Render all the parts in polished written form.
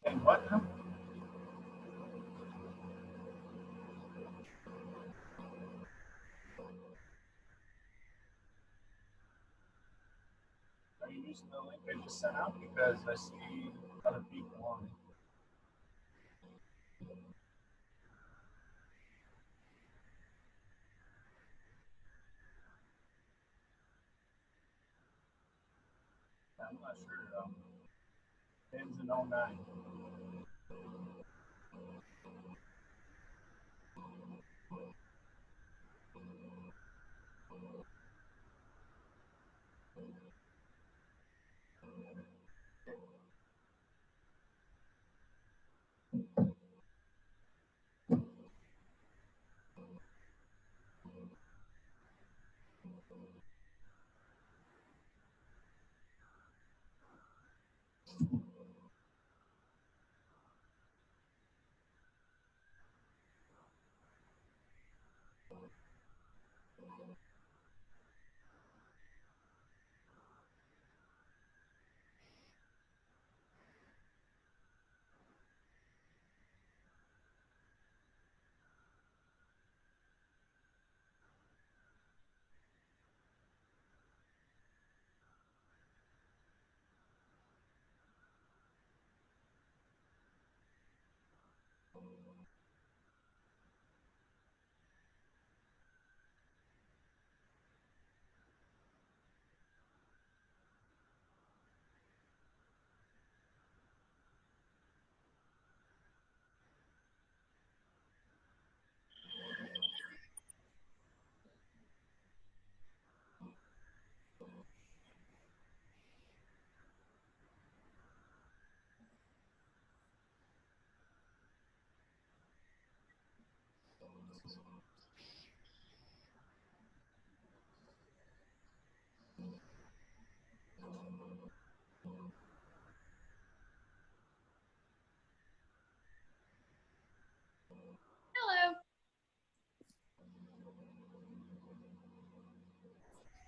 And what now? Are you using the link I just sent out? Because I see other people on it. I'm not sure. Ends in 09.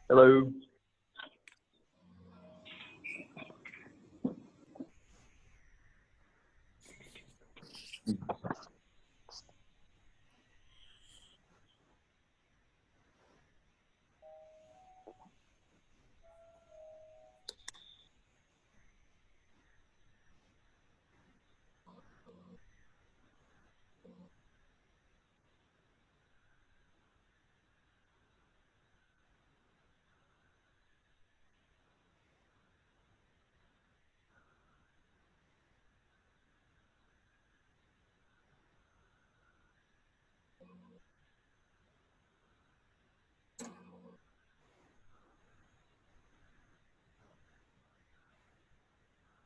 Hello.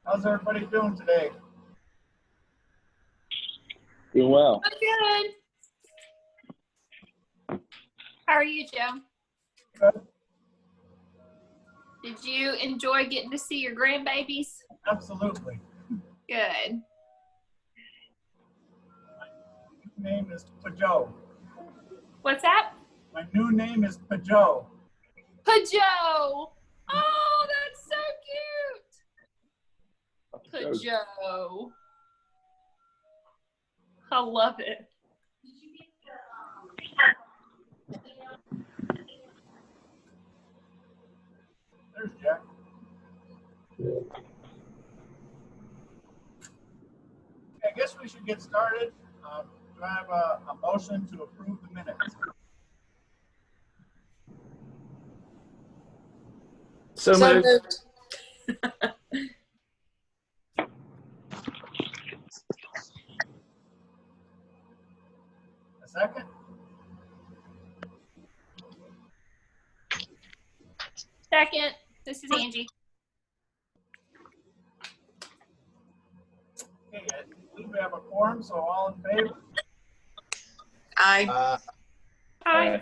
How's everybody doing today? Doing well. I'm good. How are you, Joe? Good. Did you enjoy getting to see your grandbabies? Absolutely. Good. My name is Pajo. What's that? My new name is Pajo. Pajo. Oh, that's so cute. Pajo. I love it. There's Jack. Okay, I guess we should get started. Do I have a motion to approve the minutes? So moved. A second? Second. This is Angie. Okay, I believe we have a quorum, so all in favor? Aye. Hi.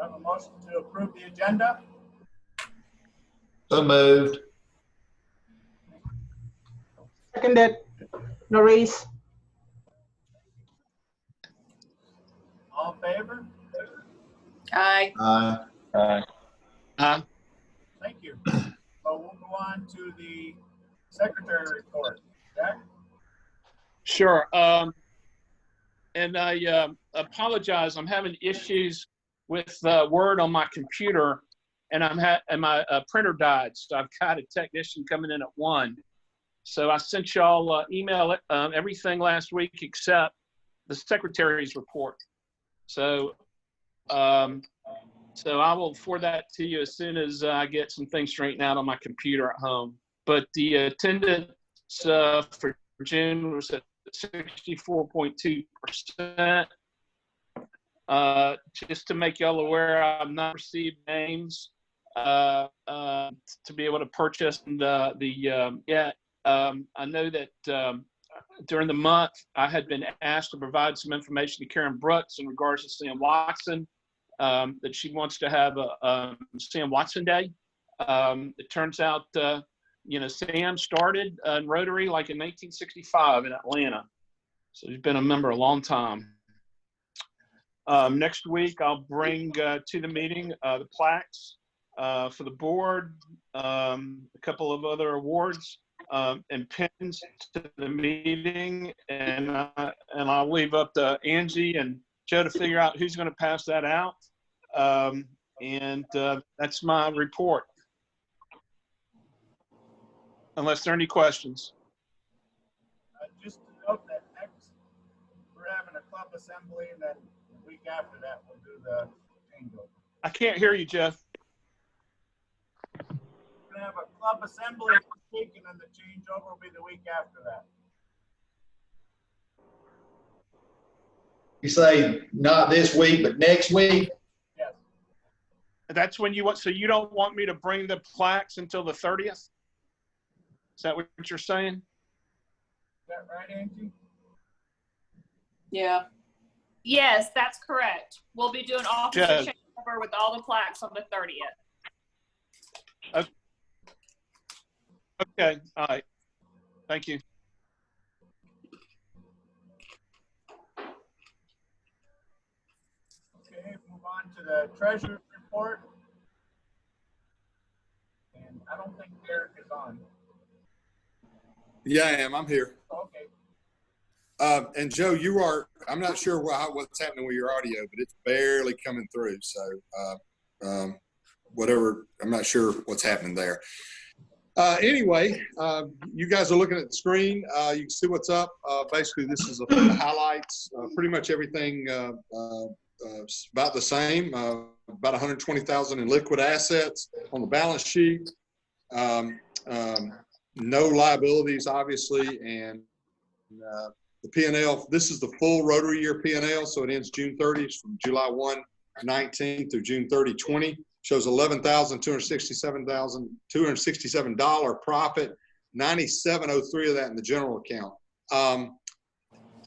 I have a motion to approve the agenda. So moved. Seconded. Norris. All in favor? Aye. Aye. Thank you. So we'll go on to the secretary report. Jack? Sure. And I apologize. I'm having issues with Word on my computer, and my printer died. So I've got a technician coming in at 1. So I sent y'all email everything last week except the secretary's report. So so I will forward that to you as soon as I get some things straightened out on my computer at home. But the attendance for June was at 64.2%. Just to make y'all aware, I've not received names to be able to purchase yet. I know that during the month, I had been asked to provide some information to Karen Brooks in regards to Sam Watson, that she wants to have a Sam Watson Day. It turns out, Sam started in Rotary like in 1965 in Atlanta. So he's been a member a long time. Next week, I'll bring to the meeting the plaques for the board, a couple of other awards, and pins to the meeting, and I'll leave up to Angie and Joe to figure out who's going to pass that out. That's my report. Unless there are any questions. Just to note that next, we're having a club assembly, and then the week after that, we'll do the changeover. I can't hear you, Jeff. We're gonna have a club assembly this week, and then the changeover will be the week after that. You say not this week, but next week? Yes. That's when you want, so you don't want me to bring the plaques until the 30th? Is that what you're saying? Is that right, Angie? Yeah. Yes, that's correct. We'll be doing officer Joe. changeover with all the plaques on the 30th. Okay, all right. Thank you. Okay, move on to the treasurer's report. And I don't think Derek is on. Yeah, I am. I'm here. Okay. And Joe, I'm not sure what's happening with your audio, but it's barely coming through. So whatever, I'm not sure what's happening there. Anyway, you guys are looking at the screen. You can see what's up. Basically, this is the highlights. Pretty much everything about the same. About 120,000 in liquid assets on the balance sheet. No liabilities, obviously, and the P&L. This is the full Rotary year P&L, so it ends June 30th from July 1, 19 through June 30, 20. Shows $11,267 profit, 9703 of that in the general account.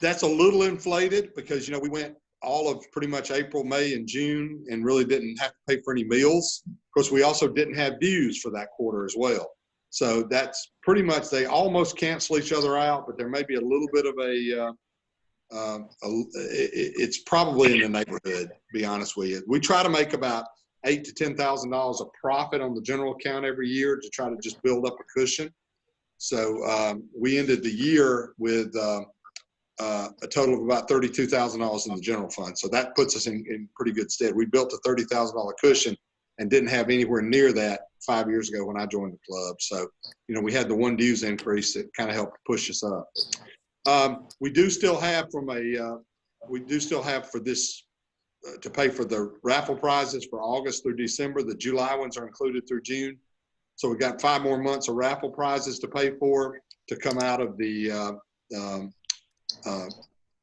That's a little inflated because, you know, we went all of pretty much April, May, and June and really didn't have to pay for any meals. Of course, we also didn't have dues for that quarter as well. So that's pretty much, they almost cancel each other out, but there may be a little bit of it's probably in the neighborhood, to be honest with you. We try to make about $8,000 to $10,000 of profit on the general account every year to try to just build up a cushion. So we ended the year with a total of about $32,000 in the general fund. So that puts us in pretty good stead. We built a $30,000 cushion and didn't have anywhere near that 5 years ago when I joined the club. So, you know, we had the one dues increase that kind of helped push us up. We do still have for this, to pay for the raffle prizes for August through December. The July ones are included through June. So we got 5 more months of raffle prizes to pay for to come out of the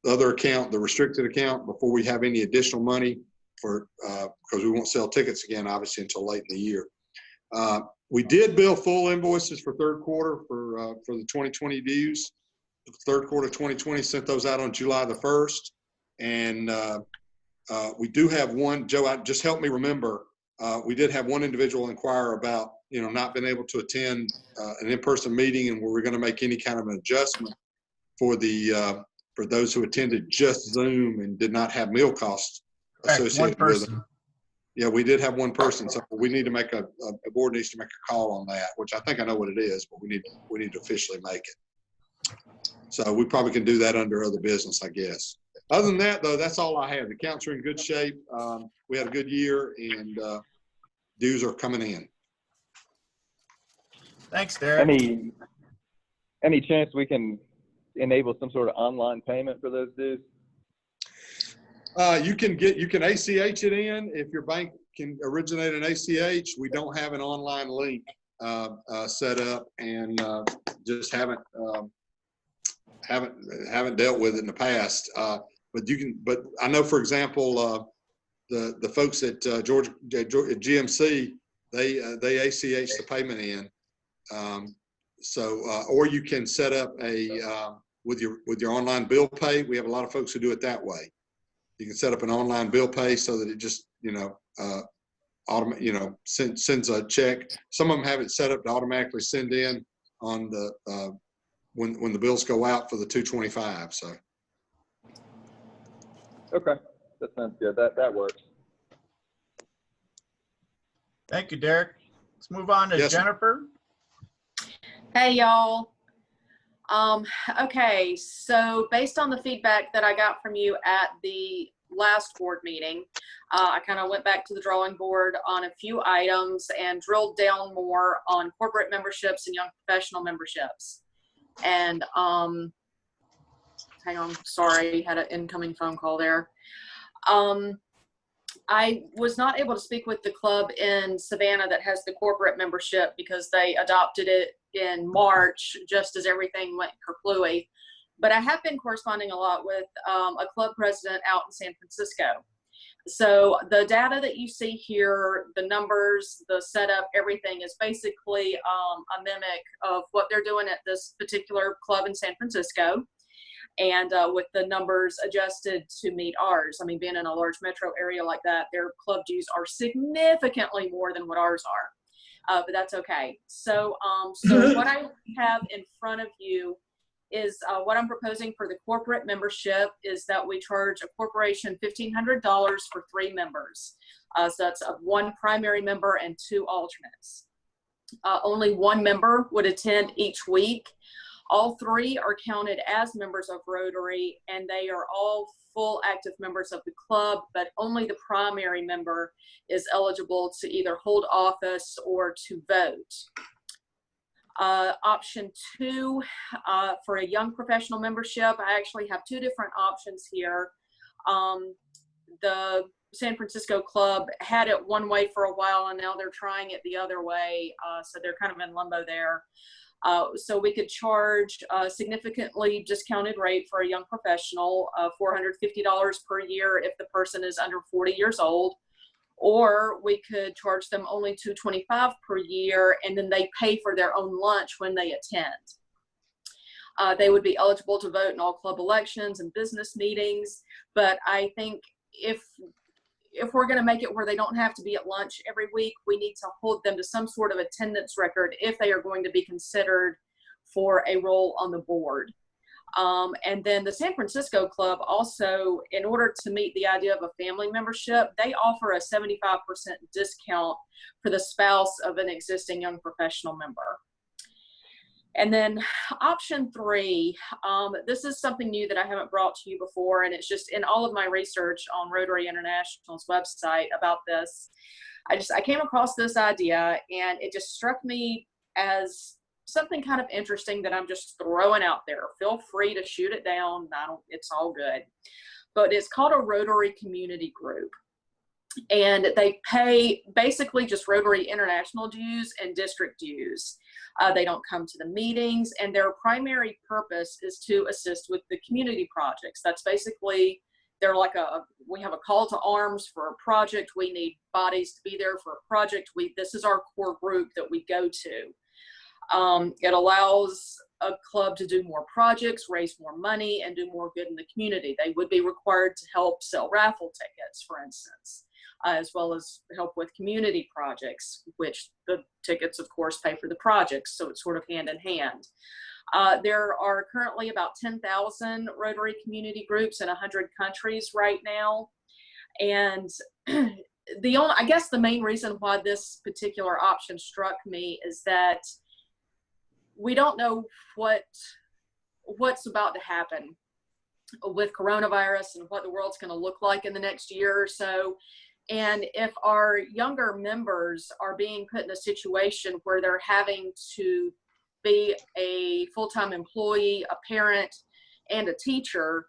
other account, the restricted account, before we have any additional money for, because we won't sell tickets again, obviously, until late in the year. We did bill full invoices for third quarter for the 2020 dues. Third quarter 2020, sent those out on July the 1st. And we do have one, Joe, just help me remember, we did have one individual inquire about, you know, not being able to attend an in-person meeting and were we going to make any kind of an adjustment for the for those who attended just Zoom and did not have meal costs associated with them. Yeah, we did have one person, so we need to make a board needs to make a call on that, which I think I know what it is, but we need to officially make it. So we probably can do that under other business, I guess. Other than that, though, that's all I have. The accounts are in good shape. We had a good year, and dues are coming in. Thanks, Derek. Any chance we can enable some sort of online payment for those dues? You can ACH it in if your bank can originate an ACH. We don't have an online link set up, and just haven't dealt with it in the past. But you can. But I know, for example, the folks at GMC, they ACH the payment in. Or you can set up a with your online bill pay. We have a lot of folks who do it that way. You can set up an online bill pay so that it just, sends a check. Some of them have it set up to automatically send in on the when the bills go out for the 225. So. Okay, that sounds good. That works. Thank you, Derek. Let's move on to Jennifer. Hey, y'all. Okay, so based on the feedback that I got from you at the last board meeting, I kind of went back to the drawing board on a few items and drilled down more on corporate memberships and young professional memberships. And hang on, sorry, had an incoming phone call there. I was not able to speak with the club in Savannah that has the corporate membership because they adopted it in March, just as everything went kerplooey. But I have been corresponding a lot with a club president out in San Francisco. So the data that you see here, the numbers, the setup, everything is basically a mimic of what they're doing at this particular club in San Francisco. And with the numbers adjusted to meet ours. I mean, being in a large metro area like that, their club dues are significantly more than what ours are. But that's okay. So, so what I have in front of you is what I'm proposing for the corporate membership is that we charge a corporation $1,500 for 3 members. So that's 1 primary member and 2 alternates. Only 1 member would attend each week. All 3 are counted as members of Rotary, and they are all full active members of the club, but only the primary member is eligible to either hold office or to vote. Option 2, for a young professional membership, I actually have 2 different options here. The San Francisco Club had it one way for a while, and now they're trying it the other way, so they're kind of in limbo there. So we could charge a significantly discounted rate for a young professional, $450 per year if the person is under 40 years old, or we could charge them only $225 per year, and then they pay for their own lunch when they attend. They would be eligible to vote in all club elections and business meetings, but I think if we're going to make it where they don't have to be at lunch every week, we need to hold them to some sort of attendance record if they are going to be considered for a role on the board. And then the San Francisco Club also, in order to meet the idea of a family membership, they offer a 75% discount for the spouse of an existing young professional member. And then option 3, this is something new that I haven't brought to you before, and it's just in all of my research on Rotary International's website about this. I came across this idea, and it just struck me as something kind of interesting that I'm just throwing out there. Feel free to shoot it down. It's all good. But it's called a Rotary Community Group. And they pay basically just Rotary International dues and district dues. They don't come to the meetings, and their primary purpose is to assist with the community projects. That's basically, they're like we have a call to arms for a project. We need bodies to be there for a project. This is our core group that we go to. It allows a club to do more projects, raise more money, and do more good in the community. They would be required to help sell raffle tickets, for instance, as well as help with community projects, which the tickets, of course, pay for the projects, so it's sort of hand in hand. There are currently about 10,000 Rotary community groups in 100 countries right now. And I guess the main reason why this particular option struck me is that we don't know what's about to happen with coronavirus and what the world's going to look like in the next year or so. And if our younger members are being put in a situation where they're having to be a full-time employee, a parent, and a teacher,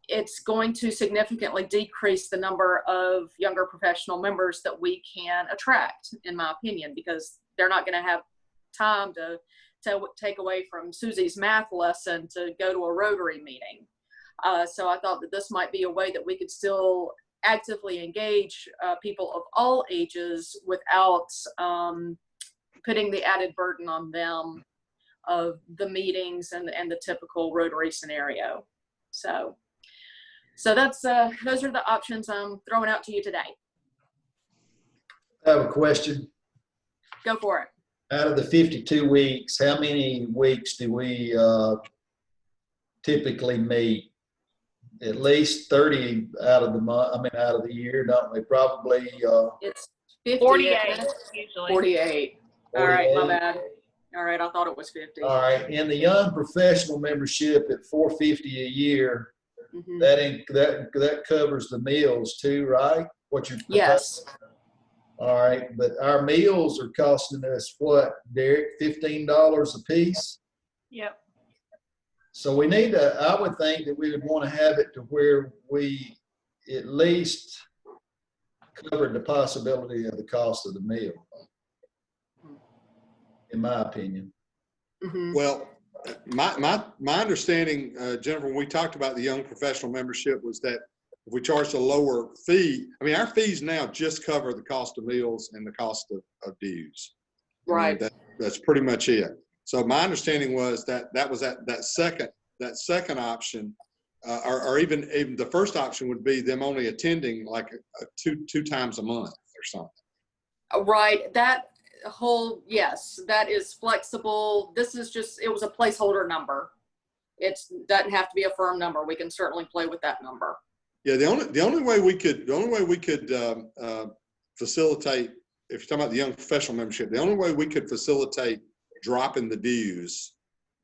it's going to significantly decrease the number of younger professional members that we can attract, in my opinion, because they're not going to have time to take away from Susie's math lesson to go to a Rotary meeting. So I thought that this might be a way that we could still actively engage people of all ages without putting the added burden on them of the meetings and the typical Rotary scenario. So that's those are the options I'm throwing out to you today. I have a question. Go for it. Out of the 52 weeks, how many weeks do we typically meet? At least 30 out of the month. I mean, out of the year, don't we? Probably. It's 50, 48 usually. 48. All right, 48. my bad. All right, I thought it was 50. All right, and the young professional membership at $450 a year, Mhm. that covers the meals too, right? What you're Yes. All right, but our meals are costing us what, Derek? $15 a piece. Yep. So we need to, I would think that we would want to have it to where we at least covered the possibility of the cost of the meal, in my opinion. Mhm. Well, my understanding, Jennifer, when we talked about the young professional membership, was that if we charged a lower fee, I mean, our fees now just cover the cost of meals and the cost of dues. Right. That's pretty much it. So my understanding was that was that second that second option, or even the first option would be them only attending like two times a month or something. Right, that whole, yes, that is flexible. This is just, it was a placeholder number. It doesn't have to be a firm number. We can certainly play with that number. Yeah, the only way we could facilitate, if you're talking about the young professional membership, the only way we could facilitate dropping the dues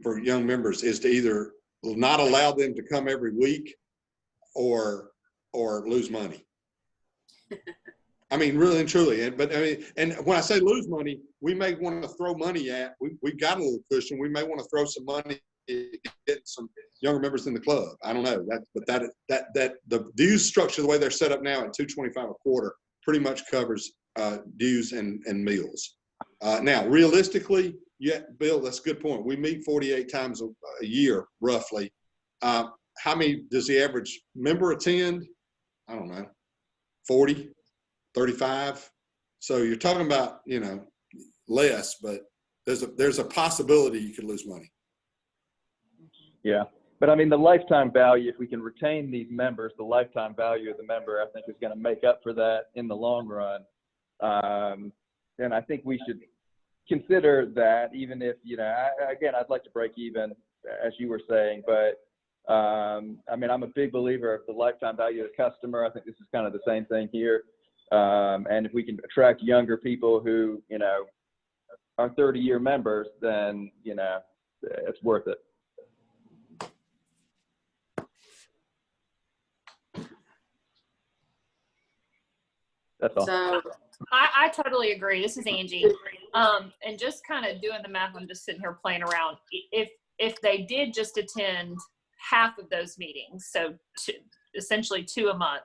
for young members is to either not allow them to come every week or lose money. I mean, really and truly. But I mean, and when I say lose money, we may want to throw money at, we've got a little cushion. We may want to throw some money to get some younger members in the club. I don't know that the dues structure, the way they're set up now at $225 a quarter, pretty much covers dues and meals. Now, realistically, yeah, Bill, that's a good point. We meet 48 times a year, roughly. How many does the average member attend? I don't know, 40, 35. So you're talking about, less, but there's a possibility you could lose money. Yeah. But I mean, the lifetime value, if we can retain these members, the lifetime value of the member, I think is going to make up for that in the long run. And I think we should consider that, even if, again, I'd like to break even, as you were saying, but I mean, I'm a big believer of the lifetime value of the customer. I think this is kind of the same thing here. And if we can attract younger people who, are 30-year members, then, it's worth it. That's all. So, I totally agree. This is Angie. And just kind of doing the math, I'm just sitting here playing around. If they did just attend half of those meetings, so essentially 2 a month,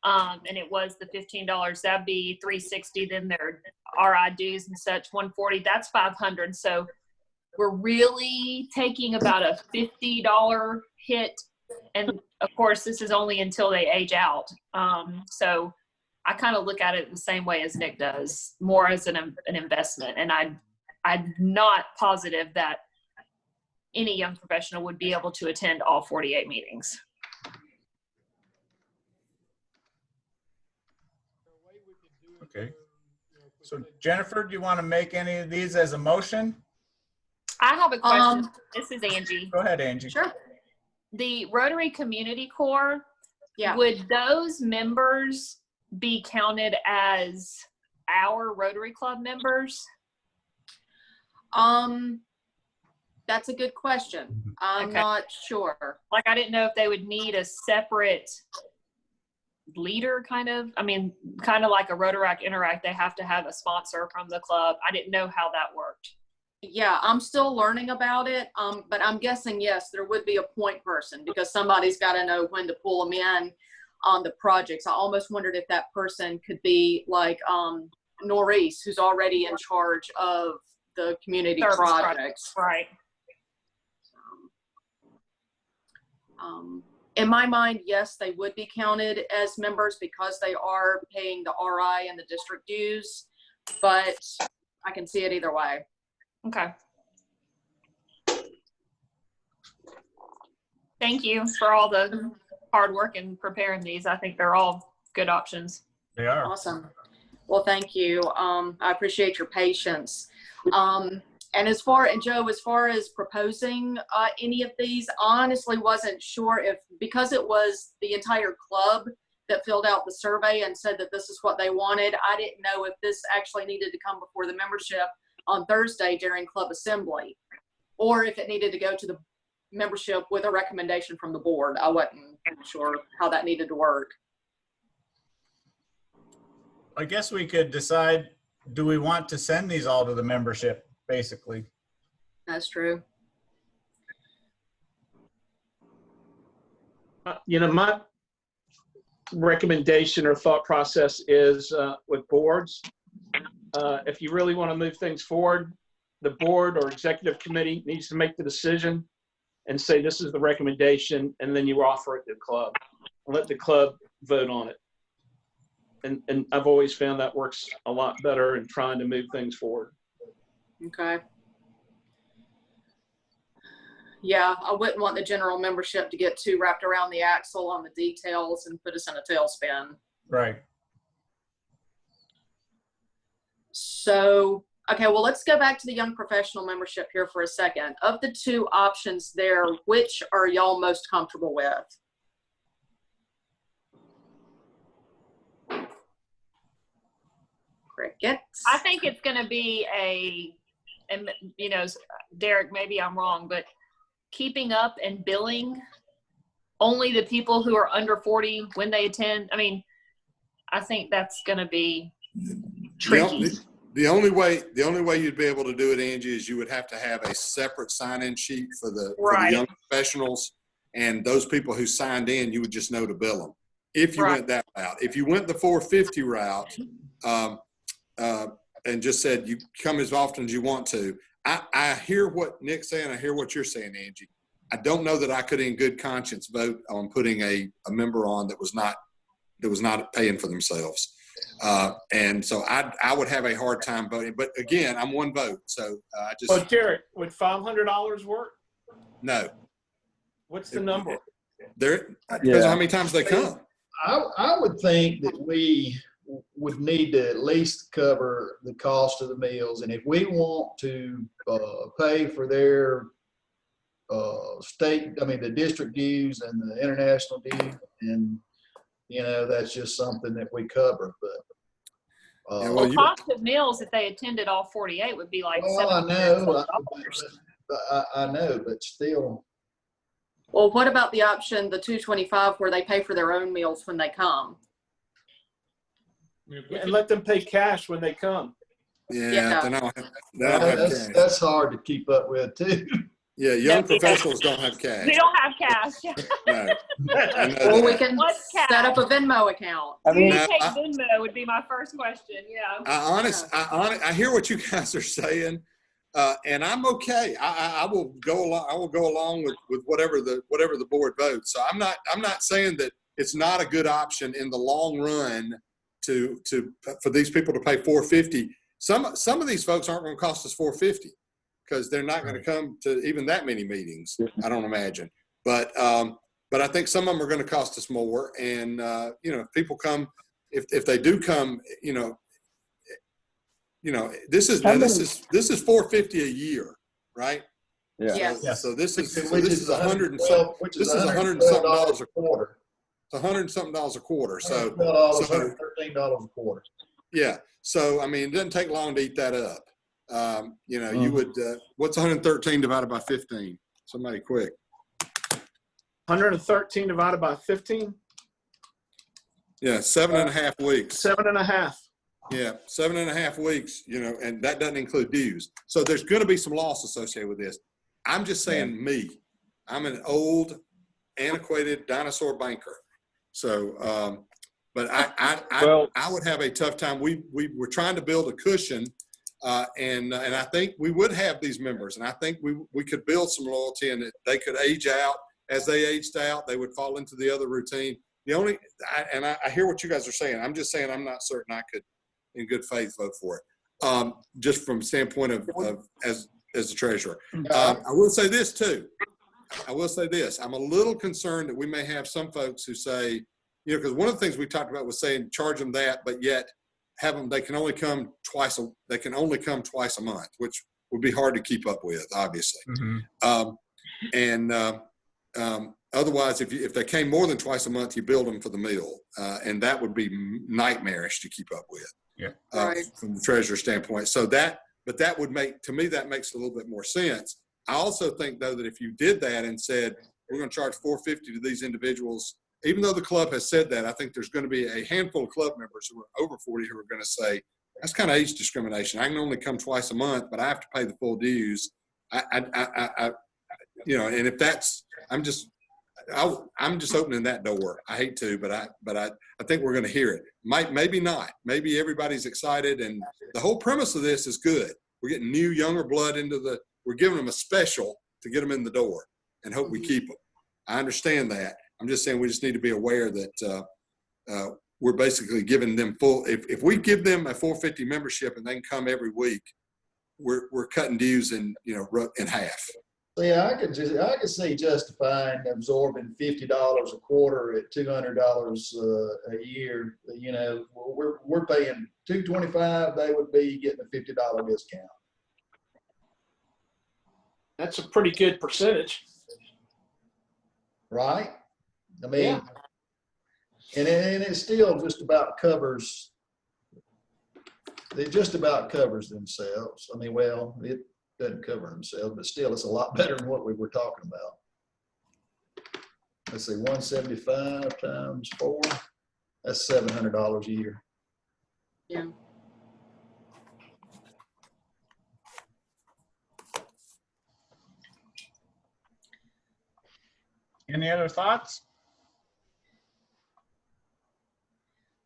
and it was the $15, that'd be $360. Then their RI dues and such, $140. That's $500. So we're really taking about a $50 hit. And of course, this is only until they age out. So I kind of look at it the same way as Nick does, more as an investment. And I'm not positive that any young professional would be able to attend all 48 meetings. Okay. So Jennifer, do you want to make any of these as a motion? I have a question. This is Angie. Go ahead, Angie. sure. The Rotary Community Corps, Yeah. would those members be counted as our Rotary Club members? That's a good question. I'm Okay. not sure. Like, I didn't know if they would need a separate leader, kind of. I mean, kind of like a Rotaract Interact, they have to have a sponsor from the club. I didn't know how that worked. Yeah, I'm still learning about it. But I'm guessing, yes, there would be a point person because somebody's got to know when to pull them in on the projects. I almost wondered if that person could be like Norris, who's already in charge of the community Service projects. Right. In my mind, yes, they would be counted as members because they are paying the RI and the district dues, but I can see it either way. Okay. Thank you for all the hard work in preparing these. I think they're all good options. They are. Awesome. Well, thank you. I appreciate your patience. And Joe, as far as proposing any of these, I honestly wasn't sure if, because it was the entire club that filled out the survey and said that this is what they wanted, I didn't know if this actually needed to come before the membership on Thursday during club assembly, or if it needed to go to the membership with a recommendation from the board. I wasn't sure how that needed to work. I guess we could decide, do we want to send these all to the membership, basically? That's true. My recommendation or thought process is with boards, if you really want to move things forward, the board or executive committee needs to make the decision and say, this is the recommendation, and then you offer it to the club and let the club vote on it. And I've always found that works a lot better in trying to move things forward. Okay. Yeah, I wouldn't want the general membership to get too wrapped around the axle on the details and put us in a tailspin. Right. So, okay, well, let's go back to the young professional membership here for a second. Of the two options there, which are y'all most comfortable with? Crickets. I think it's going to be and you know, Derek, maybe I'm wrong, but keeping up and billing only the people who are under 40 when they attend. I mean, I think that's going to be tricky. The only way you'd be able to do it, Angie, is you would have to have a separate sign-in sheet for the young professionals, and those people who signed in, you would just know to bill them. If you went that route, if you went the 450 route, and just said you come as often as you want to, I hear what Nick's saying. I hear what you're saying, Angie. I don't know that I could, in good conscience, vote on putting a member on that was not paying for themselves. And so I would have a hard time voting. But again, I'm one vote, so I just. But Derek, would $500 work? No. What's the number? There depends on how many times they come. I would think that we would need to at least cover the cost of the meals. And if we want to pay for their the district dues and the international dues, and that's just something that we cover. But Well, cost of meals if they attended all 48 would be like I know, but still. Well, what about the option, the 225, where they pay for their own meals when they come? And let them pay cash when they come. Yeah. They don't have cash. That's hard to keep up with too. Yeah, young professionals don't have cash. We don't have cash. No. Well, we can set up a Venmo account. I mean, take Venmo would be my first question. Yeah. I hear what you guys are saying, and I'm okay. I will go along. I will go along with whatever the board votes. So I'm not saying that it's not a good option in the long run for these people to pay $450. Some of these folks aren't going to cost us $450. Because they're not going to come to even that many meetings, I don't imagine. But I think some of them are going to cost us more. And if people come, if they do come, this is $450 a year, right? Yeah. Yes. So this is $100 and something. This is $100 and something dollars a quarter. It's $100 and something dollars a quarter. So $113 a quarter. Yeah. So I mean, it doesn't take long to eat that up. You would, what's 113 divided by 15? Somebody quick. 113 divided by 15? Yeah, 7.5 weeks. 7.5. Yeah, 7.5 weeks, and that doesn't include dues. So there's going to be some loss associated with this. I'm just saying I'm an old, antiquated dinosaur banker. So, but I would have a tough time. We were trying to build a cushion. And I think we would have these members, and I think we could build some loyalty, and that they could age out. As they aged out, they would fall into the other routine. I hear what you guys are saying. I'm just saying I'm not certain I could, in good faith, vote for it. Just from standpoint of as the treasurer. I will say this too. I'm a little concerned that we may have some folks who say, because one of the things we talked about was saying charge them that, but yet have them, they can only come twice a month, which would be hard to keep up with, obviously. Otherwise, if they came more than twice a month, you build them for the meal, and that would be nightmarish to keep up with. From the treasurer's standpoint. So that would that makes a little bit more sense. I also think though that if you did that and said we're going to charge $450 to these individuals, even though the club has said that, I think there's going to be a handful of club members who are over 40 who are going to say, that's kind of age discrimination. I can only come twice a month, but I have to pay the full dues. And if that's, I'm just opening that door. I hate to, but I think we're going to hear it. Maybe not. Maybe everybody's excited. And the whole premise of this is good. We're getting new, younger blood we're giving them a special to get them in the door and hope we keep them. I understand that. I'm just saying we just need to be aware that we're basically giving them full. If we give them a $450 membership and they can come every week, we're cutting dues in half. Yeah, I could see justifying absorbing $50 a quarter at $200 a year. You know, we're paying $225. They would be getting a $50 discount. That's a pretty good percentage. Right? I mean, Yeah. and it still just about covers, it just about covers themselves. I mean, well, it doesn't cover themselves, but still it's a lot better than what we were talking about. Let's see, 175 times 4, that's $700 a year. Yeah. Any other thoughts?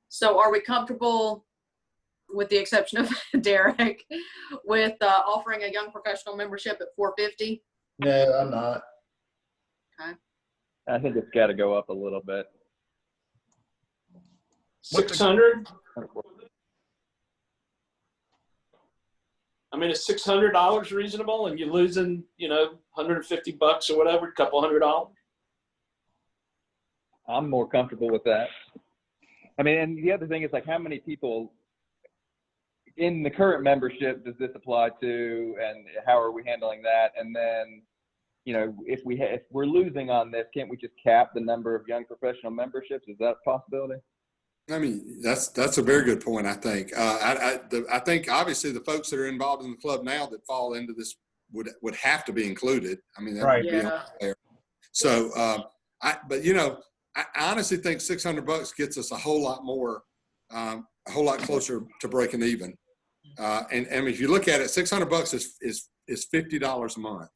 So are we comfortable, with the exception of Derek, with offering a young professional membership at $450? No, I'm not. I think it's got to go up a little bit. 600. I mean, is $600 reasonable, and you're losing, you know, $150 or whatever, a couple $100? I'm more comfortable with that. I mean, and the other thing is, like, how many people in the current membership does this apply to, and how are we handling that? And then, you know, if we're losing on this, can't we just cap the number of young professional memberships? Is that a possibility? I mean, that's a very good point. I think. I think obviously the folks that are involved in the club now that fall into this would have to be incled. I mean, that Right. would be Yeah. there. So, but you know, I honestly think $600 gets us a whole lot more, a whole lot closer to breaking even. And if you look at it, $600 is $50 a month.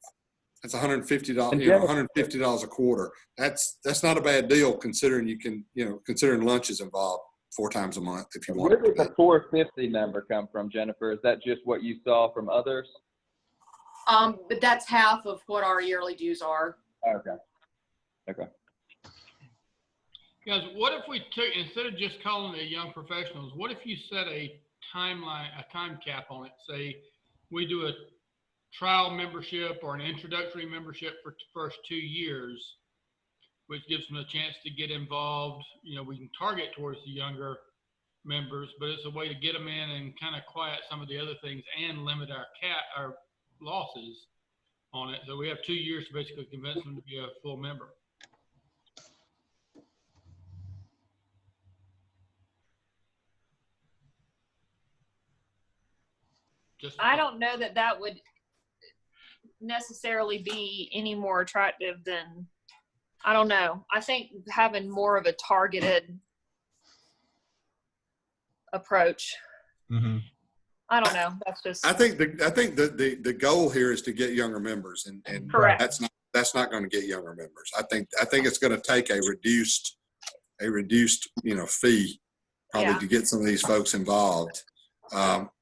That's $150, you know, $150 a quarter. That's not a bad deal considering you can, you know, considering lunch is involved 4 times a month if you want. Where did the 450 number come from, Jennifer? Is that just what you saw from others? But that's half of what our yearly dues are. Okay. Okay. Guys, what if we took, instead of just calling it young professionals, what if you set a timeline, a time cap on it? Say we do a trial membership or an introductory membership for the first 2 years, which gives them a chance to get involved. You know, we can target towards the younger members, but it's a way to get them in and kind of quiet some of the other things and limit our losses on it. So we have 2 years to basically convince them to be a full member. I don't know that would necessarily be any more attractive than, I don't know. I think having more of a targeted approach. Mm-hmm. I don't know. That's just. I think the goal here is to get younger members, and Correct. that's not going to get younger members. I think it's going to take a reduced you know fee probably to get some of these folks involved.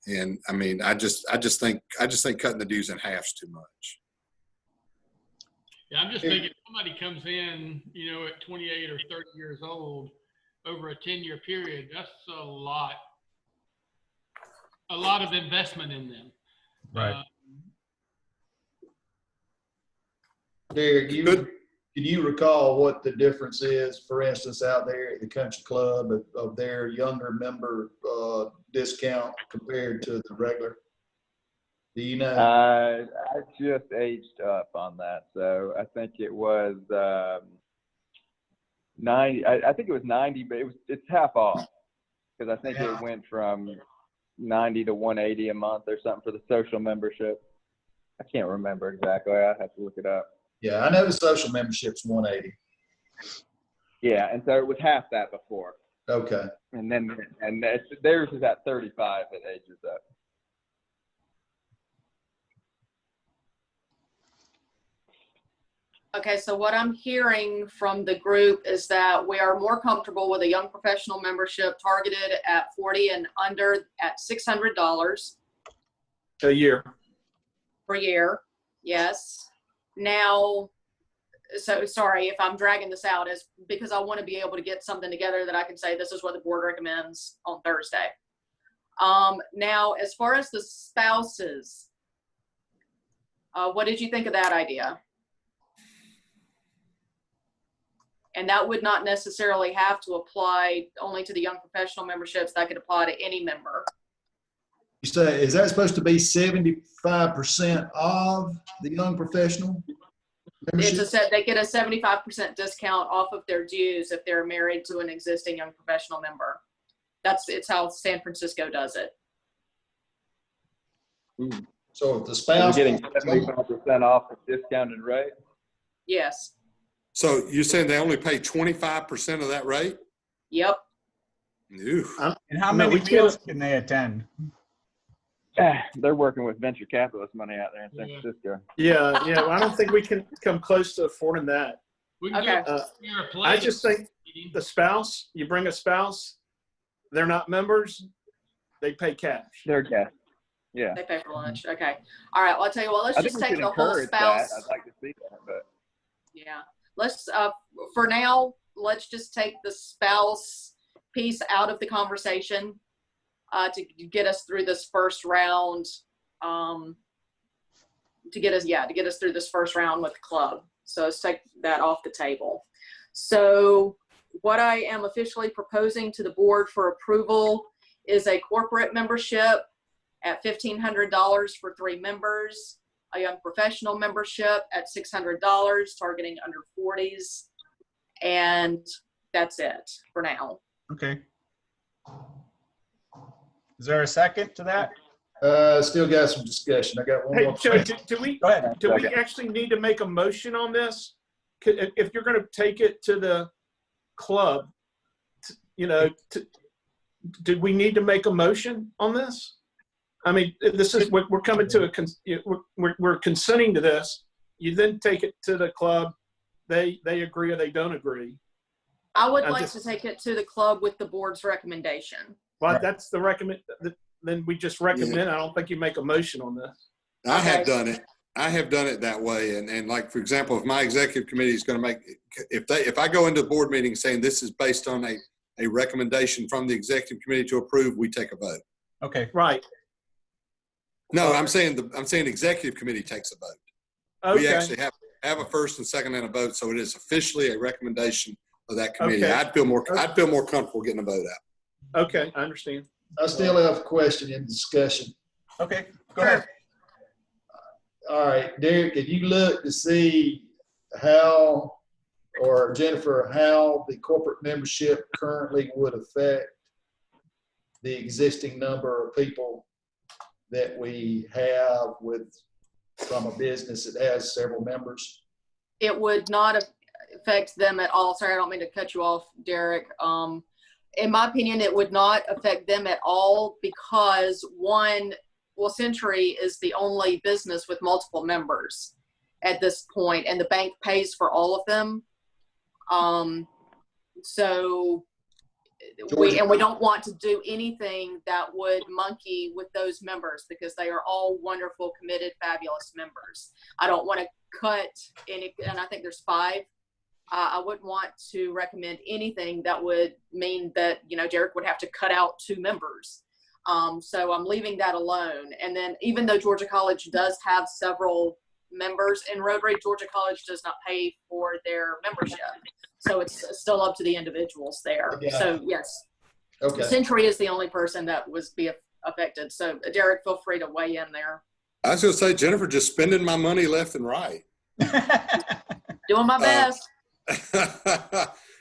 And I mean, I just think cutting the dues in half is too much. Yeah, I'm just thinking if somebody comes in, you know, at 28 or 30 years old over a 10-year period, that's a lot of investment in them. Right. Derek, can you recall what the difference is, for instance, out there at the country club of their younger member discount compared to the regular? Do you know? I just aged up on that, so I think it was 90. I think it was 90, but it's half off because I think it went from 90 to 180 a month or something for the social membership. I can't remember exactly. I have to look it up. Yeah, I know the social membership's 180. Yeah, and so it was half that before. Okay. And theirs is at 35. It ages up. Okay, so what I'm hearing from the group is that we are more comfortable with a young professional membership targeted at 40 and under at $600 A year. per year. Yes. Now, so sorry if I'm dragging this out, is because I want to be able to get something together that I can say this is what the board recommends on Thursday. Now, as far as the spouses, What did you think of that idea? And that would not necessarily have to apply only to the young professional memberships. That could apply to any member. You say, is that supposed to be 75% of the young professional membership? They get a 75% discount off of their dues if they're married to an existing young professional member. It's how San Francisco does it. So if the So spouse. they're getting 75% off the discounted rate? Yes. So you're saying they only pay 25% of that rate? Yep. Ew. And how No, many we can't- meals can they attend? They're working with venture capitalist money out there in San Yeah. Francisco. Yeah, yeah. Well, I don't think we can come close to affording that. We can Okay. do Uh, a play. I just think the spouse, you bring a spouse, they're not members, they pay cash. They're guests. Yeah. They pay for lunch. Okay. All right. Well, I'll tell you what, let's I just think we take should the whole encourage spouse. that. I'd like to see that, but Yeah. Let's, for now, let's just take the spouse piece out of the conversation to get us through this first round. To get us through this first round with the club. So let's take that off the table. So what I am officially proposing to the board for approval is a corporate membership at $1,500 for 3 members, a young professional membership at $600, targeting under 40s. And that's it for now. Okay. Is there a second to that? Still got some discussion. I got one Hey, more. Joe, question. Go ahead. do we actually need to make a motion on this? If you're going to take it to the club, did we need to make a motion on this? I mean, this is, we're coming to we're consenting to this. You then take it to the club. They agree or they don't agree. I would I'm like just- to take it to the club with the board's recommendation. Well, Right. that's the recommend. Then we just recommend. I don't think you make a motion on this. I have Okay. done it. I have done it that way. And like, for example, if my executive committee is going to make, if I go into the board meeting saying this is based on a recommendation from the executive committee to approve, we take a vote. Okay. Right. No, I'm saying executive committee takes a vote. We Okay. actually have a first and second and a vote. So it is officially a recommendation of that committee. Okay. I'd feel more comfortable getting a vote out. Okay. I understand. I still have a question in discussion. Okay. Go ahead. All right, Derek, can you look to see how, or Jennifer, how the corporate membership currently would affect the existing number of people that we have from a business that has several members? It would not affect them at all. Sorry, I don't mean to cut you off, Derek. In my opinion, it would not affect them at all because Century is the only business with multiple members at this point, and the bank pays for all of them. So we don't want to do anything that would monkey with those members because they are all wonderful, committed, fabulous members. I don't want to cut any, and I think there's 5. I wouldn't want to recommend anything that would mean that, Derek would have to cut out 2 members. So I'm leaving that alone. And then even though Georgia College does have several members in Rotary, Georgia College does not pay for their membership. So it's still up to the individuals there. Yeah. So yes, Okay. Century is the only person that was affected. So Derek, feel free to weigh in there. I was going to say, Jennifer, just spending my money left and right. Doing my best.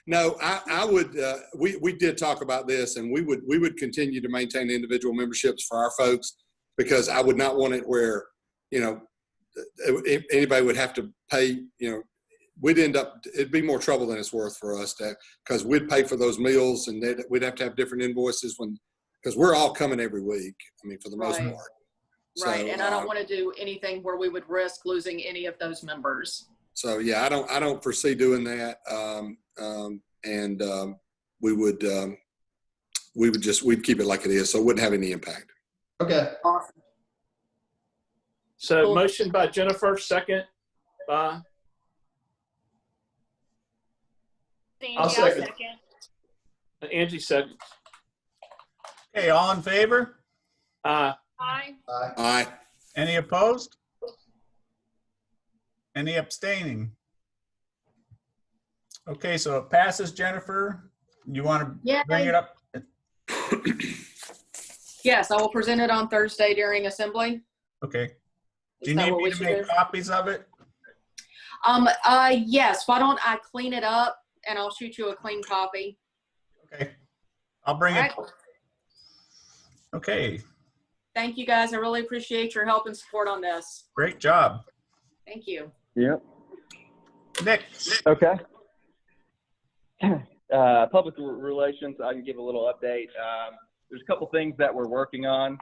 No, I would, we did talk about this, and we would continue to maintain individual memberships for our folks, because I would not want it where, if anybody would have to pay, it'd be more trouble than it's worth for us because we'd pay for those meals, and we'd have to have different invoices because we're all coming every week. I mean, for the most Right. part. Right. So, And I don't want to do anything where we would risk losing any of those members. So yeah, I don't foresee doing that. We'd keep it like it is, so it wouldn't have any impact. Okay. Awesome. So Cool. motion by Jennifer, second by, Sandy, I'll I'll second. second. Angie second. Okay, all in favor? Aye. Aye. Any opposed? Any abstaining? Okay, so it passes, Jennifer. You want to Yay. bring it up? Yes, I will present it on Thursday during assembly. Okay. Do Is you that need what me we to should make do? copies of it? Yes, why don't I clean it up and I'll shoot you a clean copy. Okay. I'll bring All it. right. Okay, Thank you, guys. I really appreciate your help and support on this. great job. Thank you. Yep. Nick, Okay. Public relations, I can give a little update. There's a couple things that we're working on.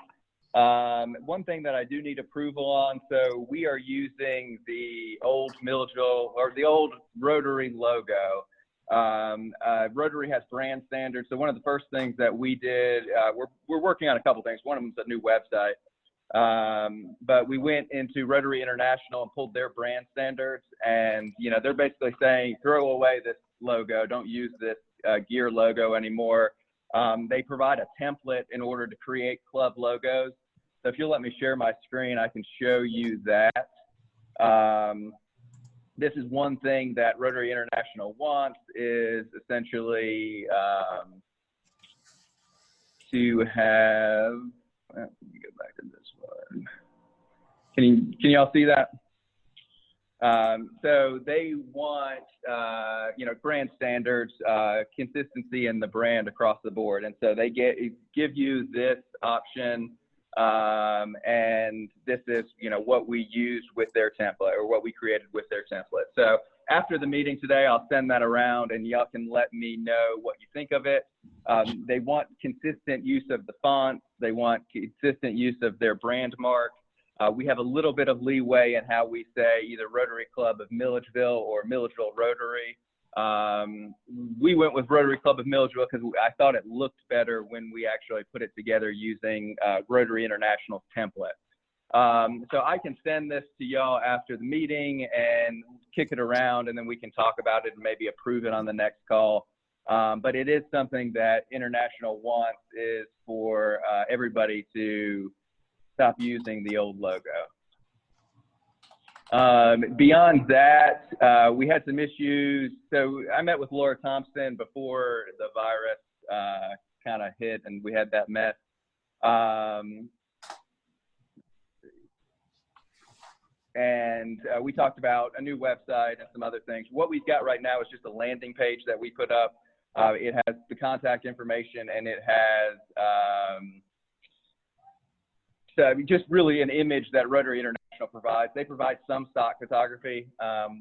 One thing that I do need approval on, so we are using the old Milledgeville or the old Rotary logo. Rotary has brand standards. So one of the first things that we did, we're working on a couple things. One of them is a new website. But we went into Rotary International and pulled their brand standards, and they're basically saying throw away this logo, don't use this gear logo anymore. They provide a template in order to create club logos. So if you'll let me share my screen, I can show you that. This is one thing that Rotary International wants, is essentially to have, let me go back to this one. Can y'all see that? So they want, brand standards, consistency in the brand across the board. And so they give you this option. And this is, what we used with their template, or what we created with their template. So after the meeting today, I'll send that around and y'all can let me know what you think of it. They want consistent use of the fonts. They want consistent use of their brand mark. We have a little bit of leeway in how we say either Rotary Club of Milledgeville or Milledgeville Rotary. We went with Rotary Club of Milledgeville because I thought it looked better when we actually put it together using Rotary International's template. So I can send this to y'all after the meeting and kick it around, and then we can talk about it and maybe approve it on the next call. But it is something that International wants, is for everybody to stop using the old logo. Beyond that, we had some issues. So I met with Laura Thompson before the virus kind of hit and we had that mess. And we talked about a new website and some other things. What we've got right now is just a landing page that we put up. It has the contact information, and it has just really an image that Rotary International provides. They provide some stock photography.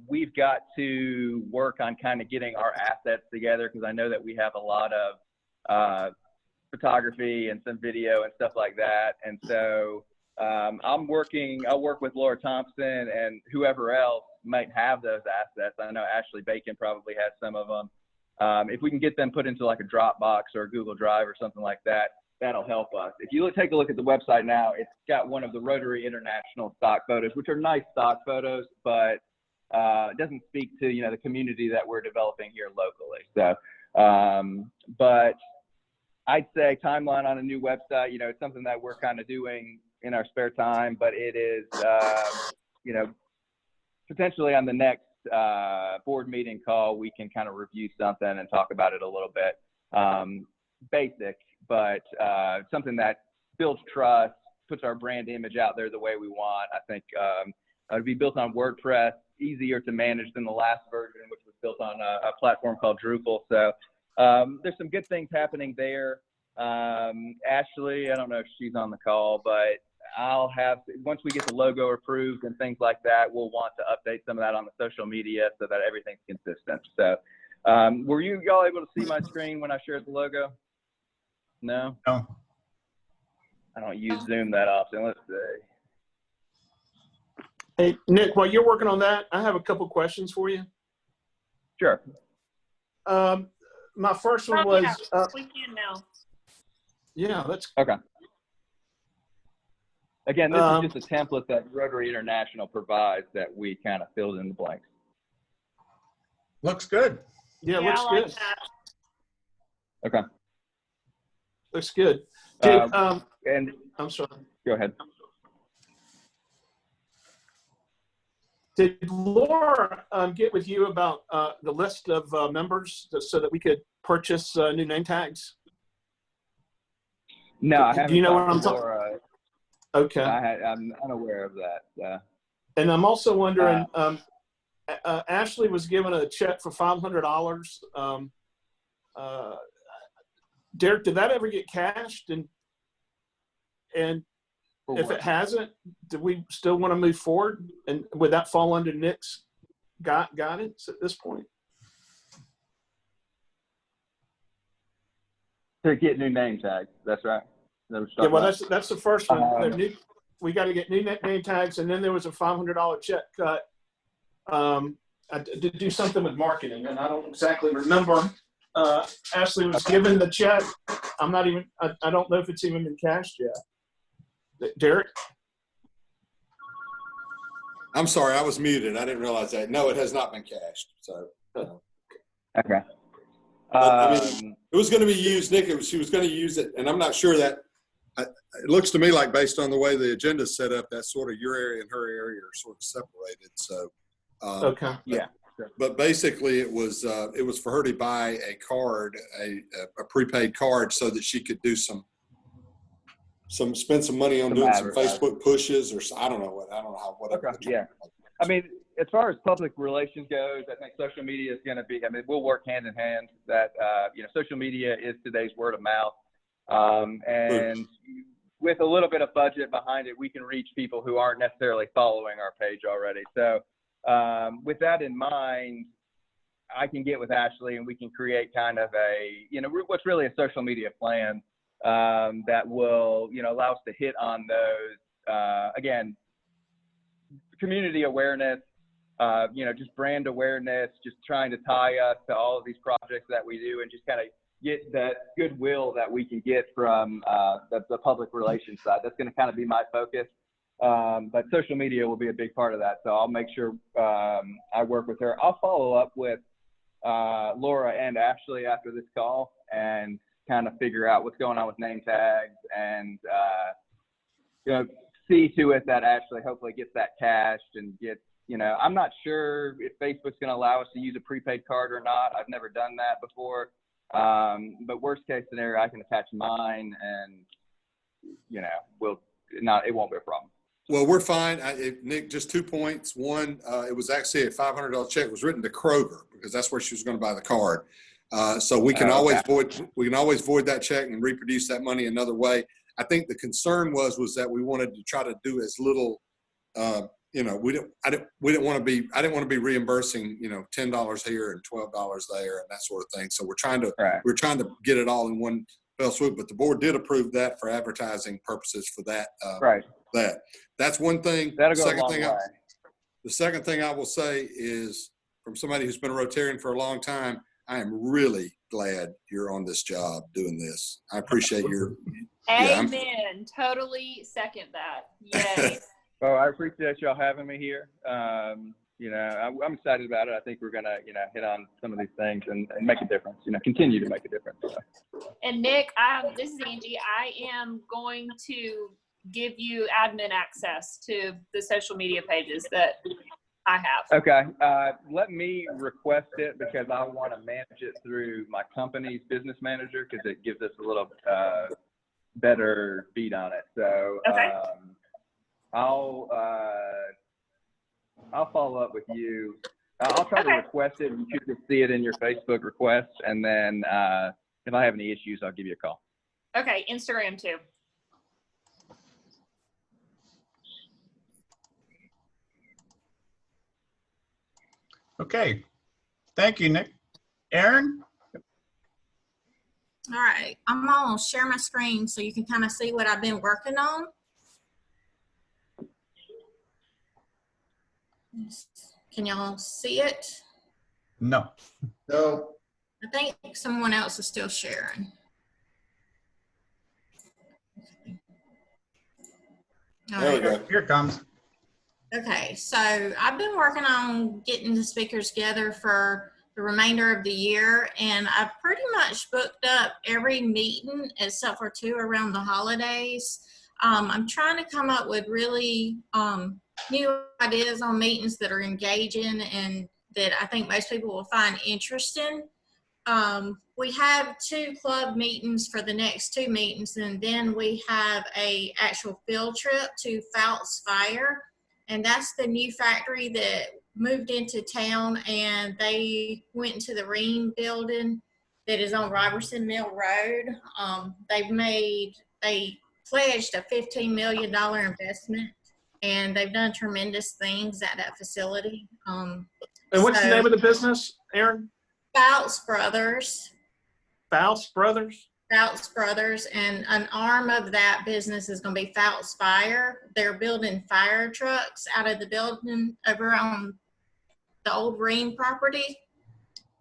We've got to work on kind of getting our assets together, because I know that we have a lot of photography and some video and stuff like that. And so I'll work with Laura Thompson and whoever else might have those assets. I know Ashley Bacon probably has some of them. If we can get them put into like a Dropbox or a Google Drive or something like that, that'll help us. If you take a look at the website now, it's got one of the Rotary International stock photos, which are nice stock photos, but it doesn't speak to the community that we're developing here locally. So, but I'd say timeline on a new website, it's something that we're kind of doing in our spare time, but it is, potentially on the next board meeting call, we can kind of review something and talk about it a little bit. Basic, but something that builds trust, puts our brand image out there the way we want. I think it'd be built on WordPress, easier to manage than the last version, which was built on a platform called Drupal. So there's some good things happening there. Ashley, I don't know if she's on the call, but once we get the logo approved and things like that, we'll want to update some of that on the social media so that everything's consistent. So were y'all able to see my screen when I shared the logo? No? No. I don't use Zoom that often. Let's see. Hey, Nick, while you're working on that, I have a couple questions for you. Sure. My first one was, we can now. yeah, that's Okay. Again, this is just a template that Rotary International provides that we kind of filled in the blanks. Looks good. yeah, Yeah, looks I like good. that. Okay. Looks good. Did, And I'm sorry. go ahead. Did Laura get with you about the list of members so that we could purchase new name tags? No, I haven't. Do you know what talked I'm to talking? Laura. Okay. I'm unaware of that. And I'm also wondering, Ashley was given a check for $500. Derek, did that ever get cashed? And if it hasn't, do we still want to move forward? And would that fall under Nick's guidance at this point? To get new name tags, that's right. Yeah, well, that's the first one. We got to get new name tags, and then there was a $500 check cut. I did do something with marketing, and I don't exactly remember. Ashley was given the check. I don't know if it's even been cashed yet. Derek? I'm sorry, I was muted. I didn't realize that. No, it has not been cashed. So. Okay. I mean, it was going to be used, Nick. She was going to use it, and I'm not sure that. It looks to me like, based on the way the agenda is set up, that sort of your area and her area are sort of separated. So. Okay. Yeah. But basically, it was for her to buy a card, a prepaid card, so that she could do spend some money on doing some Facebook pushes, or I don't know whatever. Okay. Yeah. I mean, as far as public relations goes, I think social media is going to be. I mean, we'll work hand in hand. That social media is today's word of mouth, and with a little bit of budget behind it, we can reach people who aren't necessarily following our page already. So. With that in mind, I can get with Ashley and we can create kind of what's really a social media plan that will, allow us to hit on those, again, community awareness, just brand awareness, just trying to tie us to all of these projects that we do and just kind of get that goodwill that we can get from the public relations side. That's going to kind of be my focus. But social media will be a big part of that. So I'll make sure I work with her. I'll follow up with Laura and Ashley after this call and kind of figure out what's going on with name tags and, see to it that Ashley hopefully gets that cashed and gets, I'm not sure if Facebook's going to allow us to use a prepaid card or not. I've never done that before. But worst case scenario, I can attach mine and, it won't be a problem. Well, we're fine. Nick, just 2 points. One, it was actually a $500 check. It was written to Kroger because that's where she was going to buy the card. So we can always void that check and reproduce that money another way. I think the concern was that we wanted to try to do as little. I didn't want to be reimbursing $10 here and $12 there and that sort of thing. So we're trying to get it all in one fell swoop. But the board did approve that for advertising purposes for that. That's one thing. That'll go a long way. The second thing I will say is, from somebody who's been a Rotarian for a long time, I am really glad you're on this job doing this. I appreciate your. Amen. Totally second that. Yay. Oh, I appreciate y'all having me here. I'm excited about it. I think we're gonna, hit on some of these things and make a difference. Continue to make a difference. And Nick, this is Angie. I am going to give you admin access to the social media pages that I have. Okay. Let me request it because I want to manage it through my company's business manager because it gives us a little better beat on it. So okay. I'll follow up with you. I'll try to request it and you can see it in your Facebook request. And then if I have any issues, I'll give you a call. Okay. Instagram too. Okay. Thank you, Nick. Aaron? All right. I'm going to share my screen so you can kind of see what I've been working on. Can y'all see it? No. No. I think someone else is still sharing. There we go. Here it comes. Okay, so I've been working on getting the speakers together for the remainder of the year, and I've pretty much booked up every meeting except for 2 around the holidays. I'm trying to come up with really new ideas on meetings that are engaging and that I think most people will find interesting. We have 2 club meetings for the next 2 meetings, and then we have a actual field trip to Fouts Fire, and that's the new factory that moved into town, and they went into the Ream building that is on Robertson Mill Road. They pledged a $15 million investment, and they've done tremendous things at that facility. And what's the name of the business, Aaron? Fouts Brothers. Fouts Brothers? Fouts Brothers, and an arm of that business is going to be Fouts Fire. They're building fire trucks out of the building over on the old Ream property.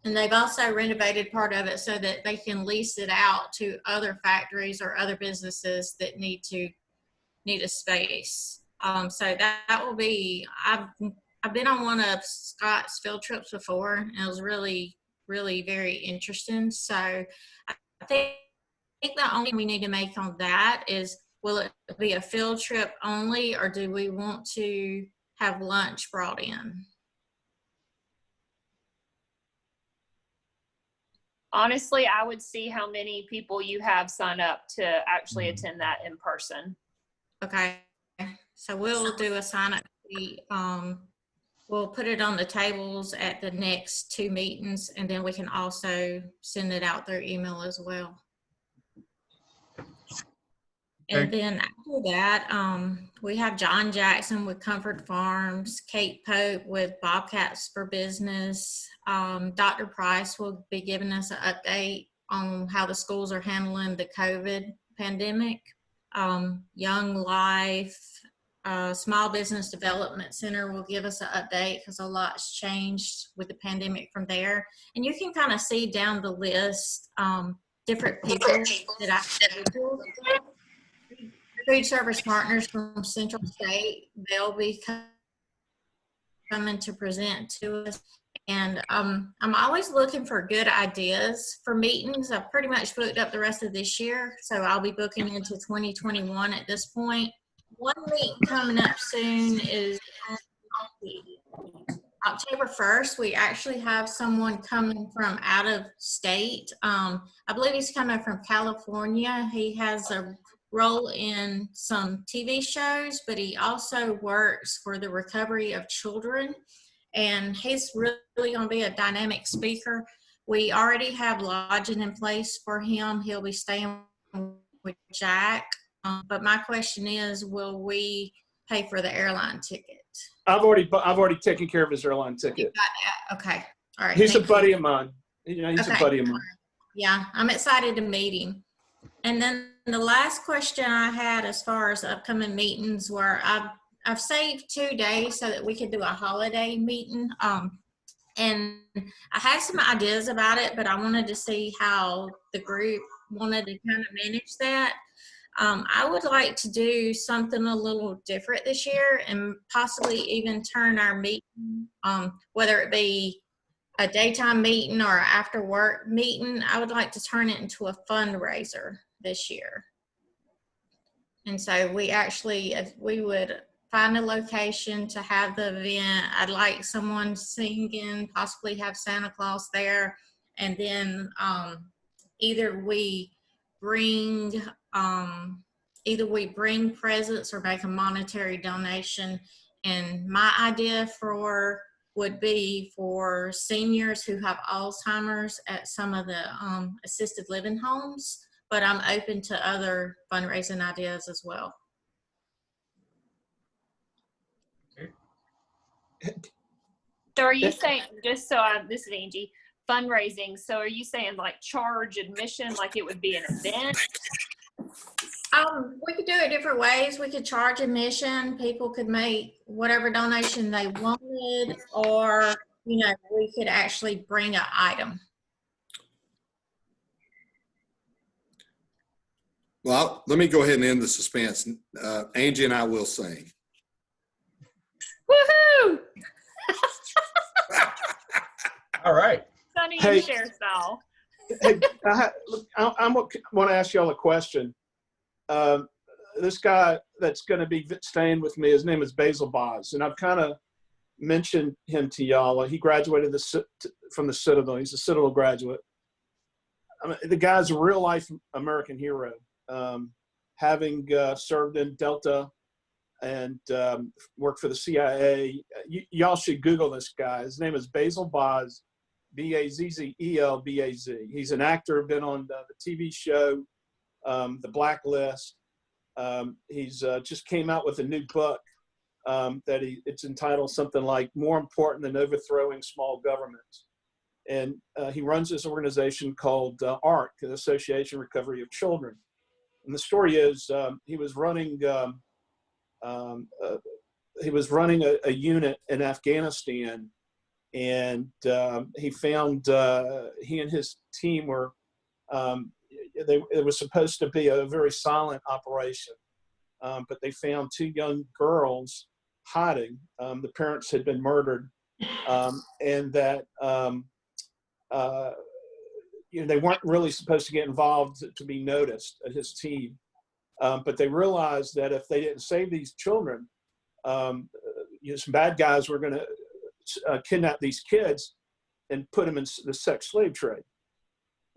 And they've also renovated part of it so that they can lease it out to other factories or other businesses that need a space. So that will be, I've been on one of Scott's field trips before, and it was really, really very interesting. So I think the only thing we need to make on that is, will it be a field trip only, or do we want to have lunch brought in? Honestly, I would see how many people you have sign up to actually attend that in person. Okay, so we'll do a sign up sheet. We'll put it on the tables at the next 2 meetings, and then we can also send it out through email as well. And then after that, we have John Jackson with Comfort Farms, Kate Pope with Bobcats for Business. Dr. Price will be giving us an update on how the schools are handling the COVID pandemic. Young Life, Small Business Development Center will give us an update because a lot's changed with the pandemic from there. And you can kind of see down the list different people that I Food Service Partners from Central State. They'll be coming to present to us. And I'm always looking for good ideas for meetings. I've pretty much booked up the rest of this year, so I'll be booking into 2021 at this point. One meeting coming up soon is October 1st. We actually have someone coming from out of state. I believe he's coming from California. He has a role in some TV shows, but he also works for the recovery of children. And he's really going to be a dynamic speaker. We already have lodging in place for him. He'll be staying with Jack. But my question is, will we pay for the airline ticket? I've already taken care of his airline ticket. You got that? Okay. All right. He's a buddy of mine. You know, he's a buddy of mine. Yeah, I'm excited to meet him. And then the last question I had as far as upcoming meetings were, I've saved 2 days so that we could do a holiday meeting. And I had some ideas about it, but I wanted to see how the group wanted to kind of manage that. I would like to do something a little different this year and possibly even turn our meeting, whether it be a daytime meeting or after work meeting, I would like to turn it into a fundraiser this year. And so we actually, if we would find a location to have the event, I'd like someone singing, possibly have Santa Claus there. And then either we bring presents or make a monetary donation. And my idea would be for seniors who have Alzheimer's at some of the assisted living homes, but I'm open to other fundraising ideas as well. So are you saying, just so this is Angie, fundraising, so are you saying like charge admission, like it would be an event? We could do it different ways. We could charge admission. People could make whatever donation they wanted, or, you know, we could actually bring an item. Well, let me go ahead and end the suspense. Angie and I will sing. Woohoo! All right. Sunny Hey. and Cher style. Hey, I want to ask y'all a question. this guy that's going to be staying with me, his name is Basil Boz, and I've kind of mentioned him to y'all. He graduated from the Citadel. He's a Citadel graduate. I mean, the guy's a real life American hero, having served in Delta and worked for the CIA. Y'all should Google this guy. His name is Basil Boz, B-A-Z-Z-E-L-B-A-Z. He's an actor, been on the TV show, The Blacklist. He's just came out with a new book it's entitled something like More Important Than Overthrowing Small Governments. And he runs this organization called ARC, the Association Recovery of Children. And the story is he was running a unit in Afghanistan, and he found he and his team were it was supposed to be a very silent operation, but they found two young girls hiding. The parents had been murdered, and that they weren't really supposed to get involved to be noticed at his team. But they realized that if they didn't save these children, some bad guys were going to kidnap these kids and put them in the sex slave trade.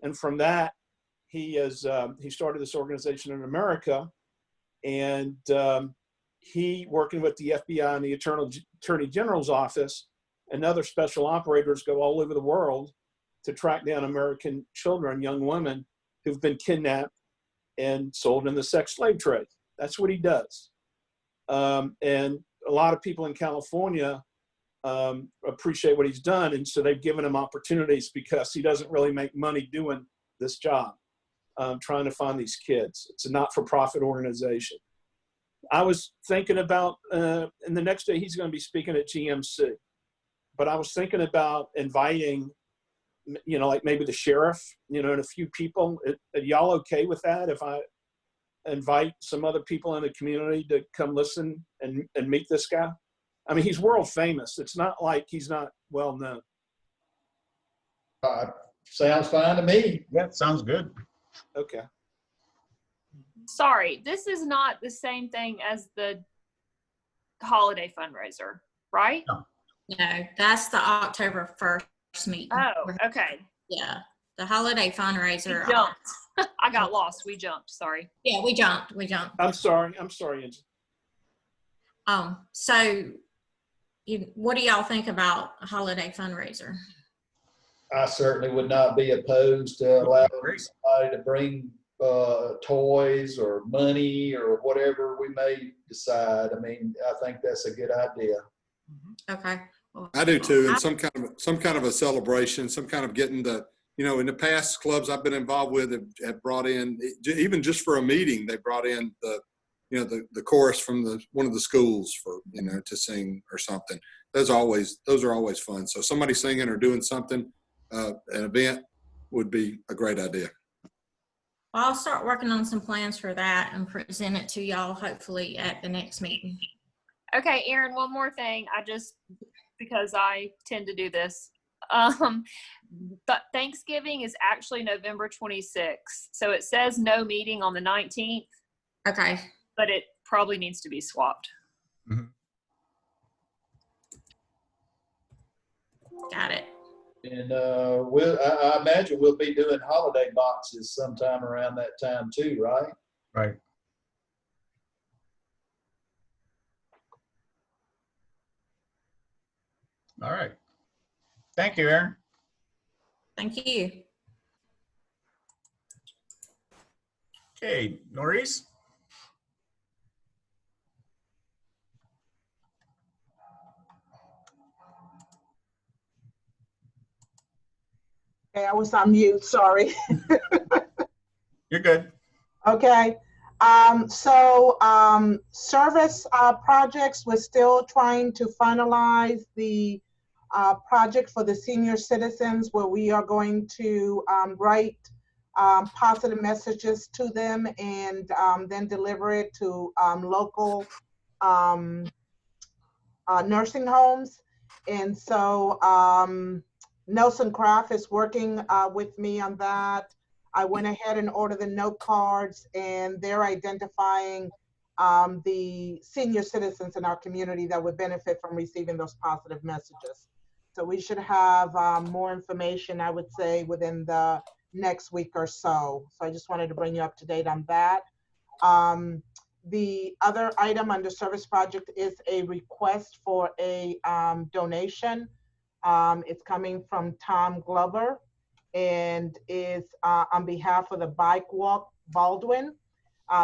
And from that, he started this organization in America, and he, working with the FBI and the Attorney General's office and other special operators, go all over the world to track down American children, young women who've been kidnapped and sold in the sex slave trade. That's what he does. And a lot of people in California appreciate what he's done, and so they've given him opportunities because he doesn't really make money doing this job, trying to find these kids. It's a not-for-profit organization. I was thinking about, and the next day he's going to be speaking at GMC, but I was thinking about inviting, like maybe the sheriff, and a few people. Are y'all okay with that if I invite some other people in the community to come listen and meet this guy? I mean, he's world famous. It's not like he's not well known. Sounds fine to me. That sounds good. Okay. Sorry, this is not the same thing as the holiday fundraiser, right? No, that's the October 1st meeting. Oh, okay. Yeah, the holiday fundraiser. We jumped. I got lost. We jumped. Sorry. Yeah, we jumped. I'm sorry, Angie. So what do y'all think about a holiday fundraiser? I certainly would not be opposed to allowing somebody to bring toys or money or whatever we may decide. I mean, I think that's a good idea. Okay. Well, I do too, and some kind of a celebration, some kind of getting the, in the past clubs I've been involved with have brought in, even just for a meeting, they brought in the chorus from one of the schools for, to sing or something. Those are always fun. So somebody singing or doing something, an event would be a great idea. I'll start working on some plans for that and present it to y'all hopefully at the next meeting. Okay, Aaron, one more thing. Because I tend to do this. But Thanksgiving is actually November 26th. So it says no meeting on the 19th. Okay. But it probably needs to be swapped. Mm-hmm. Got it. And I imagine we'll be doing holiday boxes sometime around that time too, right? Right. All right. Thank you, Aaron. Thank you. Okay, Norris. Okay, I was on mute, sorry. You're good. Okay. Service projects, we're still trying to finalize the project for the senior citizens, where we are going to write positive messages to them and then deliver it to local nursing homes. And so Nelson Craft is working with me on that. I went ahead and ordered the note cards, and they're identifying the senior citizens in our community that would benefit from receiving those positive messages. So we should have more information, I would say, within the next week or so. So I just wanted to bring you up to date on that. The other item under service project is a request for a donation. It's coming from Tom Glover and is on behalf of the Bike Walk Baldwin.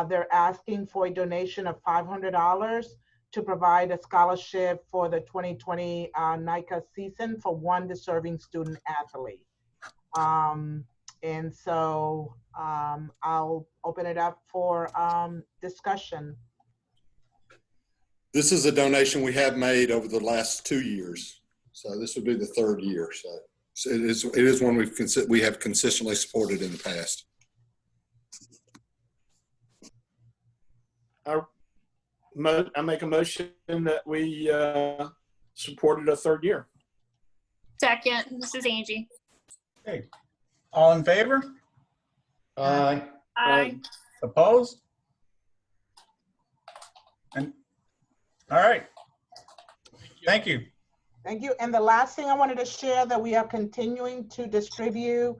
They're asking for a donation of $500 to provide a scholarship for the 2020 NICA season for one deserving student athlete. And so I'll open it up for discussion. This is a donation we have made over the last 2 years. So this would be the third year. So it is one we have consistently supported in the past. I make a motion that we supported a third year. Second, this is Angie. Okay. All in favor? Aye. Aye. Opposed? And all right. Thank you. Thank you. And the last thing I wanted to share that we are continuing to distribute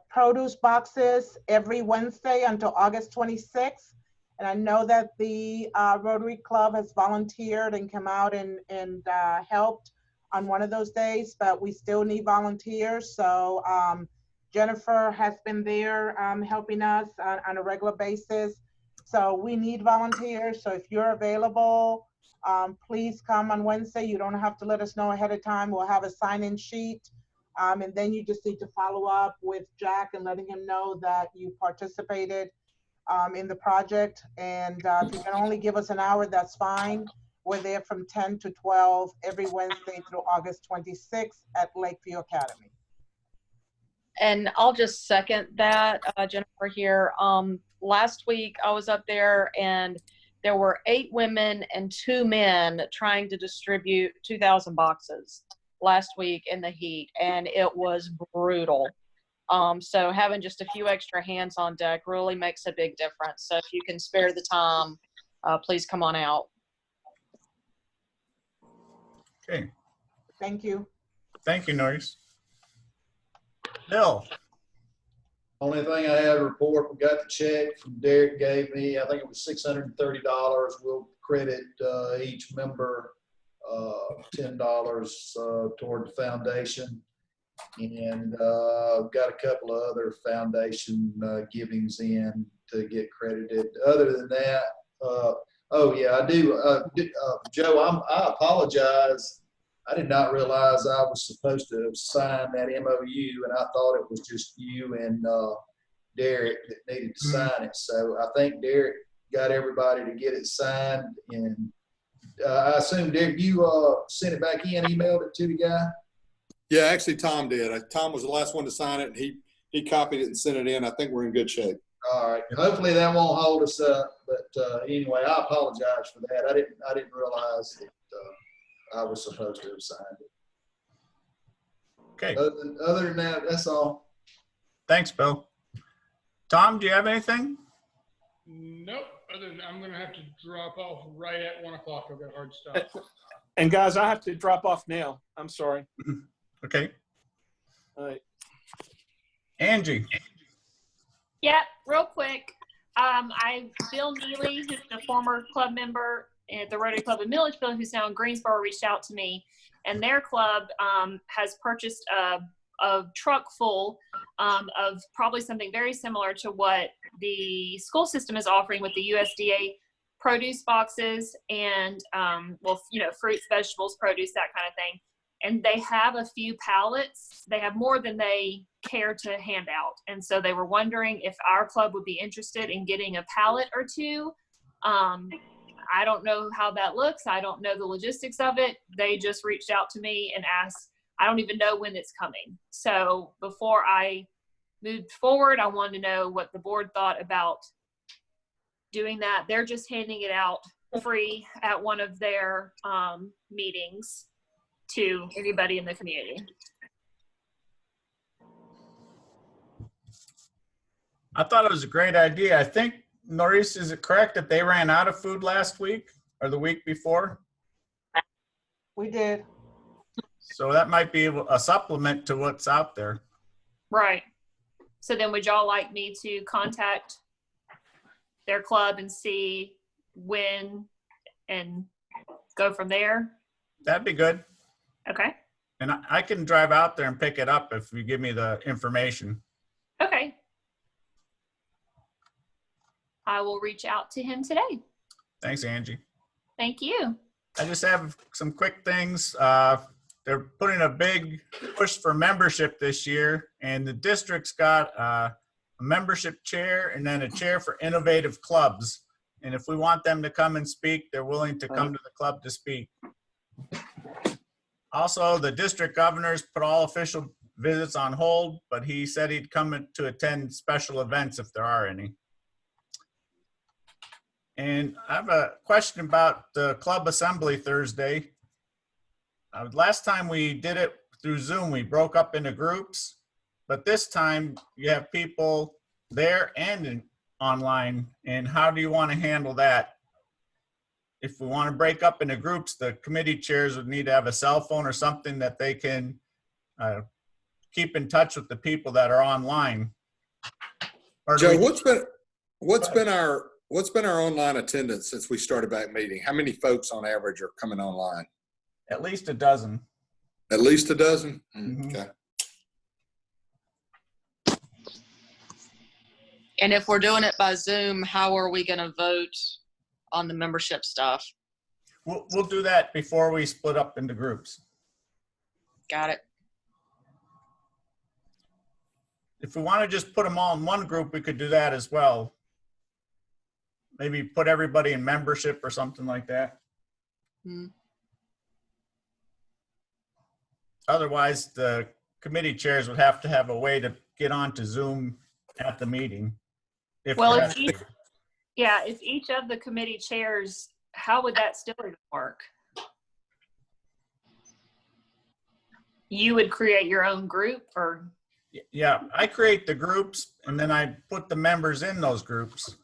produce boxes every Wednesday until August 26th. And I know that the Rotary Club has volunteered and come out and helped on one of those days, but we still need volunteers. So Jennifer has been there helping us on a regular basis. So we need volunteers. So if you're available, please come on Wednesday. You don't have to let us know ahead of time. We'll have a sign-in sheet. And then you just need to follow up with Jack and letting him know that you participated in the project. And if you can only give us an hour, that's fine. We're there from 10 to 12 every Wednesday through August 26th at Lakeview Academy. And I'll just second that, Jennifer here. Last week I was up there and there were 8 women and 2 men trying to distribute 2,000 boxes last week in the heat, and it was brutal. So having just a few extra hands on deck really makes a big difference. So if you can spare the time, please come on out. Okay. Thank you. Thank you, Norris. Bill. Only thing I had to report, we got the check from Derek gave me. I think it was $630. We'll credit each member $10 toward the foundation. And got a couple of other foundation givings in to get credited. Other than that, oh yeah, I do. Joe, I apologize. I did not realize I was supposed to sign that MOU, and I thought it was just you and Derek that needed to sign it. So I think Derek got everybody to get it signed, and I assume, Derek, you sent it back in, emailed it to the guy? Yeah, actually Tom did. Tom was the last one to sign it, and he copied it and sent it in. I think we're in good shape. All right. Hopefully that won't hold us up. But anyway, I apologize for that. I didn't realize that I was supposed to have signed it. Okay. Other than that, that's all. Thanks, Bill. Tom, do you have anything? Nope. Other than I'm going to have to drop off right at 1 o'clock. I've got a hard stop. And guys, I have to drop off now. I'm sorry. Okay. All right. Angie. Yeah, real quick. Bill Neely, who's a former club member at the Rotary Club in Milledgeville, who's now in Greensboro, reached out to me, and their club has purchased a truck full of probably something very similar to what the school system is offering with the USDA produce boxes and, fruits, vegetables, produce, that kind of thing. And they have a few pallets. They have more than they care to hand out. And so they were wondering if our club would be interested in getting a pallet or two. I don't know how that looks. I don't know the logistics of it. They just reached out to me and asked, I don't even know when it's coming. So before I moved forward, I wanted to know what the board thought about doing that. They're just handing it out free at one of their meetings to everybody in the community. I thought it was a great idea. I think Maurice, is it correct that they ran out of food last week or the week before? We did. So that might be a supplement to what's out there. Right. So then would y'all like me to contact their club and see when and go from there? That'd be good. Okay. And I can drive out there and pick it up if you give me the information. Okay. I will reach out to him today. Thanks, Angie. Thank you. I just have some quick things. They're putting a big push for membership this year, and the district's got a membership chair and then a chair for innovative clubs. And if we want them to come and speak, they're willing to come to the club to speak. Also, the district governor's put all official visits on hold, but he said he'd come to attend special events if there are any. And I have a question about the club assembly Thursday. Last time we did it through Zoom, we broke up into groups, but this time you have people there and online. And how do you want to handle that? If we want to break up into groups, the committee chairs would need to have a cell phone or something that they can keep in touch with the people that are online. Or Joe, what's been our online attendance since we started back meeting? How many folks on average are coming online? At least a dozen. At least a dozen? Mhm. Okay. And if we're doing it by Zoom, how are we going to vote on the membership stuff? We'll do that before we split up into groups. Got it. If we want to just put them all in one group, we could do that as well. Maybe put everybody in membership or something like that. Otherwise, the committee chairs would have to have a way to get onto Zoom at the meeting. Well, if each of the committee chairs, how would that still even work? You would create your own group, or? Yeah, I create the groups and then I put the members in those groups.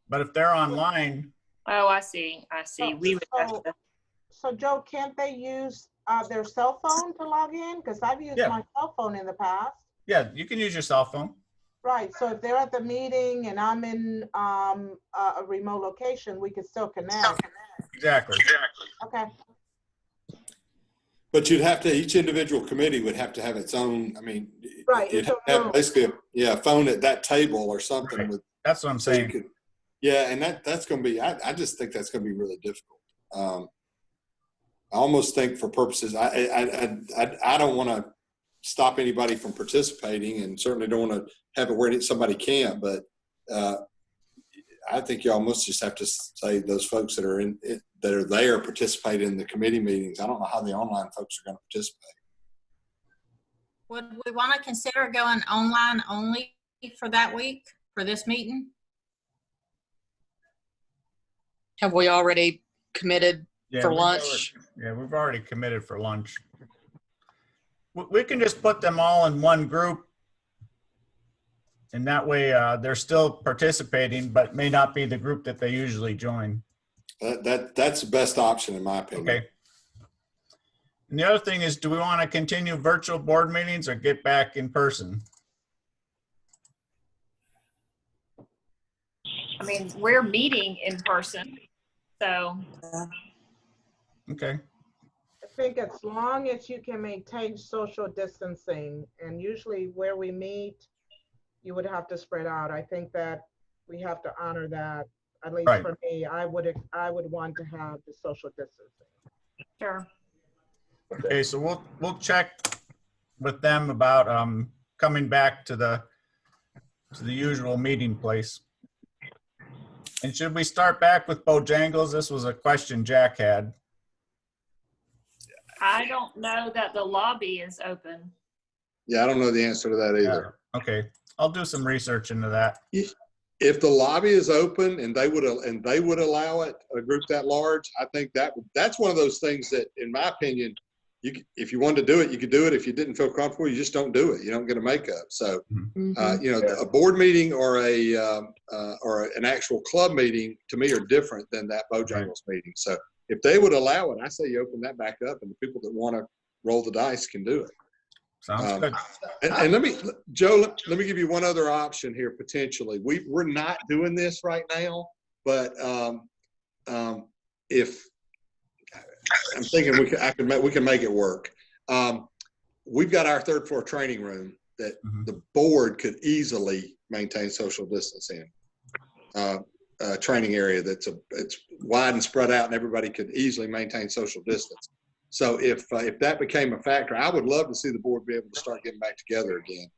But if they're online. Oh, I see. We would have to. So Joe, can't they use their cell phone to log in? Because I've used my cell phone in the past. Yeah, you can use your cell phone. Right. So if they're at the meeting and I'm in a remote location, we could still connect. Exactly. Okay. But you'd have to, each individual committee would have to have its own, I mean, right. You'd have to have basically a phone at that table or something. Right. With, that's what I'm saying. Yeah, and that's going to be, I just think that's going to be really difficult. I almost think for purposes, I don't want to stop anybody from participating, and certainly don't want to have it where somebody can't, but I think you almost just have to say those folks that are there participate in the committee meetings. I don't know how the online folks are going to participate. Would we want to consider going online only for that week, for this meeting? Have we already committed for lunch? We've already committed for lunch. We can just put them all in one group, and that way they're still participating, but may not be the group that they usually join. That's the best option in my opinion. Okay. And the other thing is, do we want to continue virtual board meetings or get back in person? I mean, we're meeting in person, so. Okay. I think as long as you can maintain social distancing, and usually where we meet, you would have to spread out. I think that we have to honor that. At least for me, I would want to have the social distancing. Sure. Okay, so we'll check with them about coming back to the usual meeting place. And should we start back with Bojangles? This was a question Jack had. I don't know that the lobby is open. Yeah, I don't know the answer to that either. Okay, I'll do some research into that. If the lobby is open and they would allow it, a group that large, I think that's one of those things that, in my opinion, if you wanted to do it, you could do it. If you didn't feel comfortable, you just don't do it. You don't get a makeup. So, a board meeting or an actual club meeting to me are different than that Bojangles meeting. So if they would allow it, I say you open that back up and the people that want to roll the dice can do it. Sounds good. And Joe, let me give you one other option here potentially. We're not doing this right now, but if I'm thinking we can make it work. We've got our third floor training room that the board could easily maintain social distancing. A training area it's wide and spread out, and everybody could easily maintain social distance. So if that became a factor, I would love to see the board be able to start getting back together again.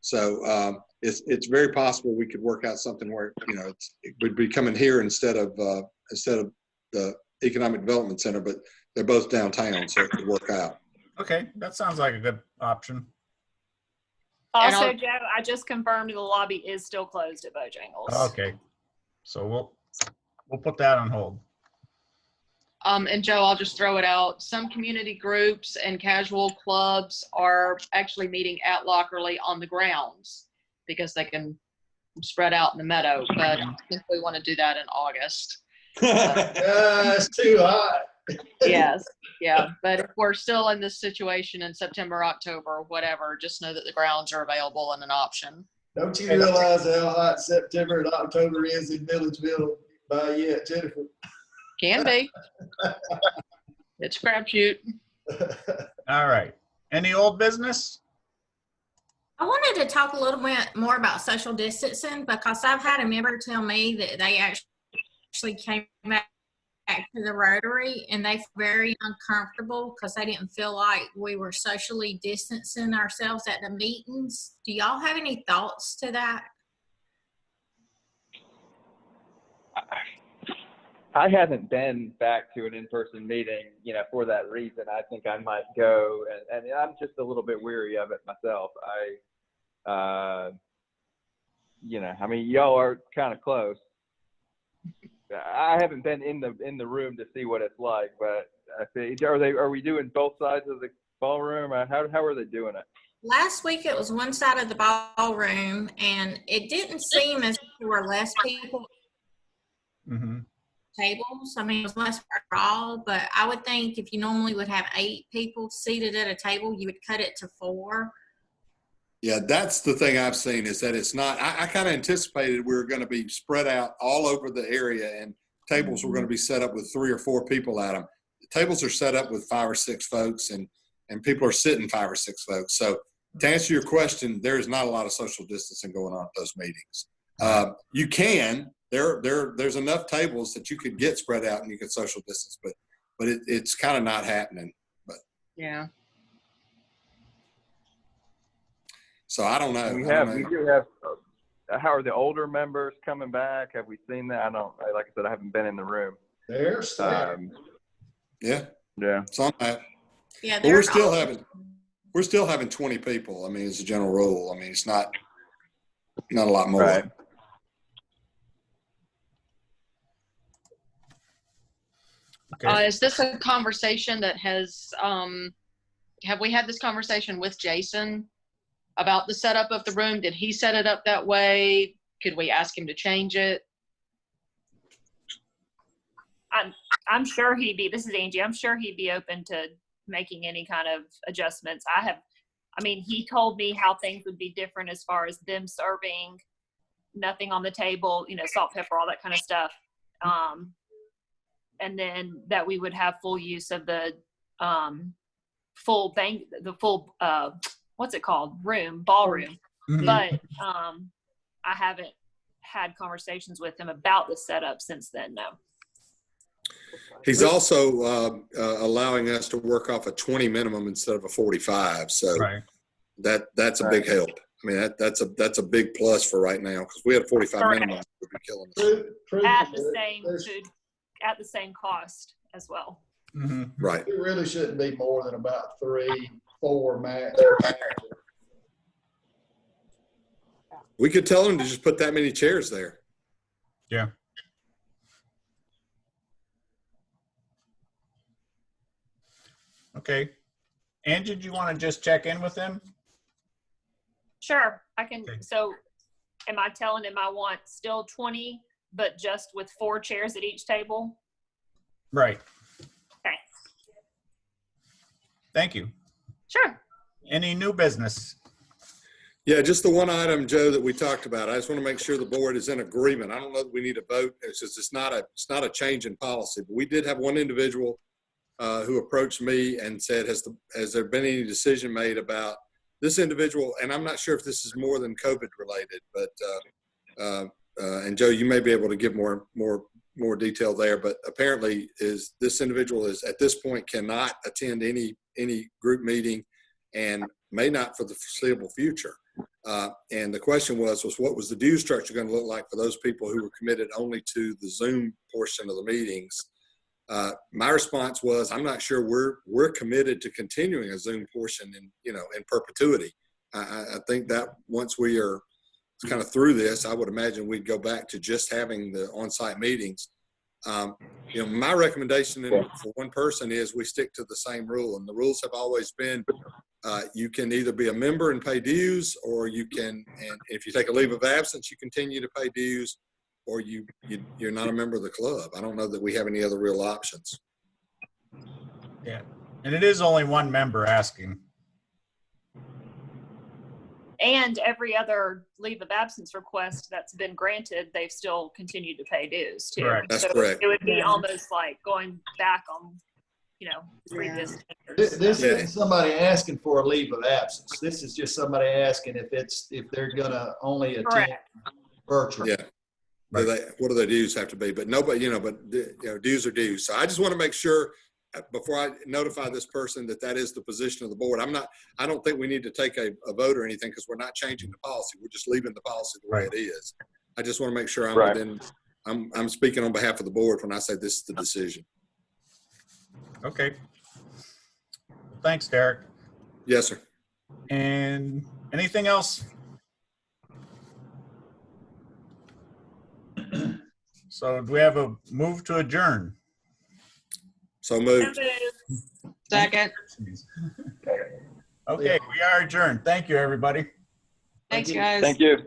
So it's very possible we could work out something where it would be coming here instead of the Economic Development Center, but they're both downtown, so it could work out. Okay, that sounds like a good option. Also, Joe, I just confirmed the lobby is still closed at Bojangles. Okay, so we'll put that on hold. And Joe, I'll just throw it out. Some community groups and casual clubs are actually meeting at Lockerly on the grounds because they can spread out in the meadow. But I think we want to do that in August. It's too hot. Yes, yeah. But if we're still in this situation in September, October, whatever, just know that the grounds are available and an option. Don't you realize how hot September and October is in Milledgeville by yet, Jennifer? Can be. It's a crapshoot. All right. Any old business? I wanted to talk a little bit more about social distancing because I've had a member tell me that they actually came back to the Rotary and they felt very uncomfortable because they didn't feel like we were socially distancing ourselves at the meetings. Do y'all have any thoughts to that? I haven't been back to an in-person meeting, for that reason. I think I might go, and I'm just a little bit weary of it myself. Y'all are kind of close. I haven't been in the room to see what it's like, but are we doing both sides of the ballroom? Or how are they doing it? Last week it was one side of the ballroom, and it didn't seem as if there were less people. Tables. I mean, it was less overall, but I would think if you normally would have 8 people seated at a table, you would cut it to 4. Yeah, that's the thing I've seen is that it's not, I kind of anticipated we were going to be spread out all over the area and tables were going to be set up with 3 or 4 people at them. The tables are set up with 5 or 6 folks and people are sitting 5 or 6 folks. So to answer your question, there's not a lot of social distancing going on at those meetings. You can. There's enough tables that you could get spread out and you could social distance, but it's kind of not happening. But yeah. So I don't know. We do have. How are the older members coming back? Have we seen that? Like I said, I haven't been in the room. They're still. Yeah. Yeah. Some have. Yeah. But we're still having 20 people. I mean, it's a general rule. I mean, it's not a lot more. Right. Okay. Is this a conversation that has, have we had this conversation with Jason about the setup of the room? Did he set it up that way? Could we ask him to change it? I'm sure this is Angie, I'm sure he'd be open to making any kind of adjustments. He told me how things would be different as far as them serving nothing on the table, salt, pepper, all that kind of stuff. And then that we would have full use of the what's it called? Ballroom. But I haven't had conversations with him about the setup since then, no. He's also allowing us to work off a 20 minimum instead of a 45. So that's a big help. I mean, that's a big plus for right now because we had a 45 minimum. We'd be killing us. At the same cost as well. Right. It really shouldn't be more than about 3, 4 max. We could tell him to just put that many chairs there. Yeah. Okay. Angie, do you want to just check in with them? Sure, I can. Okay. So am I telling him I want still 20, but just with 4 chairs at each table? Right. Okay. Thank you. Sure. Any new business? Yeah, just the one item, Joe, that we talked about. I just want to make sure the board is in agreement. I don't know that we need a vote. It's just, it's not a change in policy, but we did have one individual who approached me and said, has there been any decision made about this individual? And I'm not sure if this is more than COVID related, but and Joe, you may be able to give more detail there, but apparently this individual is at this point cannot attend any group meeting and may not for the foreseeable future. And the question was what was the due structure going to look like for those people who were committed only to the Zoom portion of the meetings? My response was, I'm not sure we're committed to continuing a Zoom portion in perpetuity. I think that once we are kind of through this, I would imagine we'd go back to just having the on-site meetings. My recommendation for one person is we stick to the same rule, and the rules have always been you can either be a member and pay dues, or you can, and if you take a leave of absence, you continue to pay dues, or you're not a member of the club. I don't know that we have any other real options. Yeah, and it is only one member asking. And every other leave of absence request that's been granted, they've still continued to pay dues too. Correct. That's so correct. It would be almost like going back on, previous. This Yeah. isn't somebody asking for a leave of absence. This is just somebody asking if they're gonna only attend Correct. virtually. Yeah. What do their dues have to be? But nobody, dues are dues. So I just want to make sure before I notify this person that is the position of the board. I don't think we need to take a vote or anything because we're not changing the policy. We're just leaving the policy the way it is. I just want to make sure I'm speaking on behalf of the board when I say this is the decision. Okay. Thanks, Derek. Yes, sir. And anything else? So do we have a move to adjourn? So moved. Second. Okay, we are adjourned. Thank you, everybody. Thanks, guys. Thank you.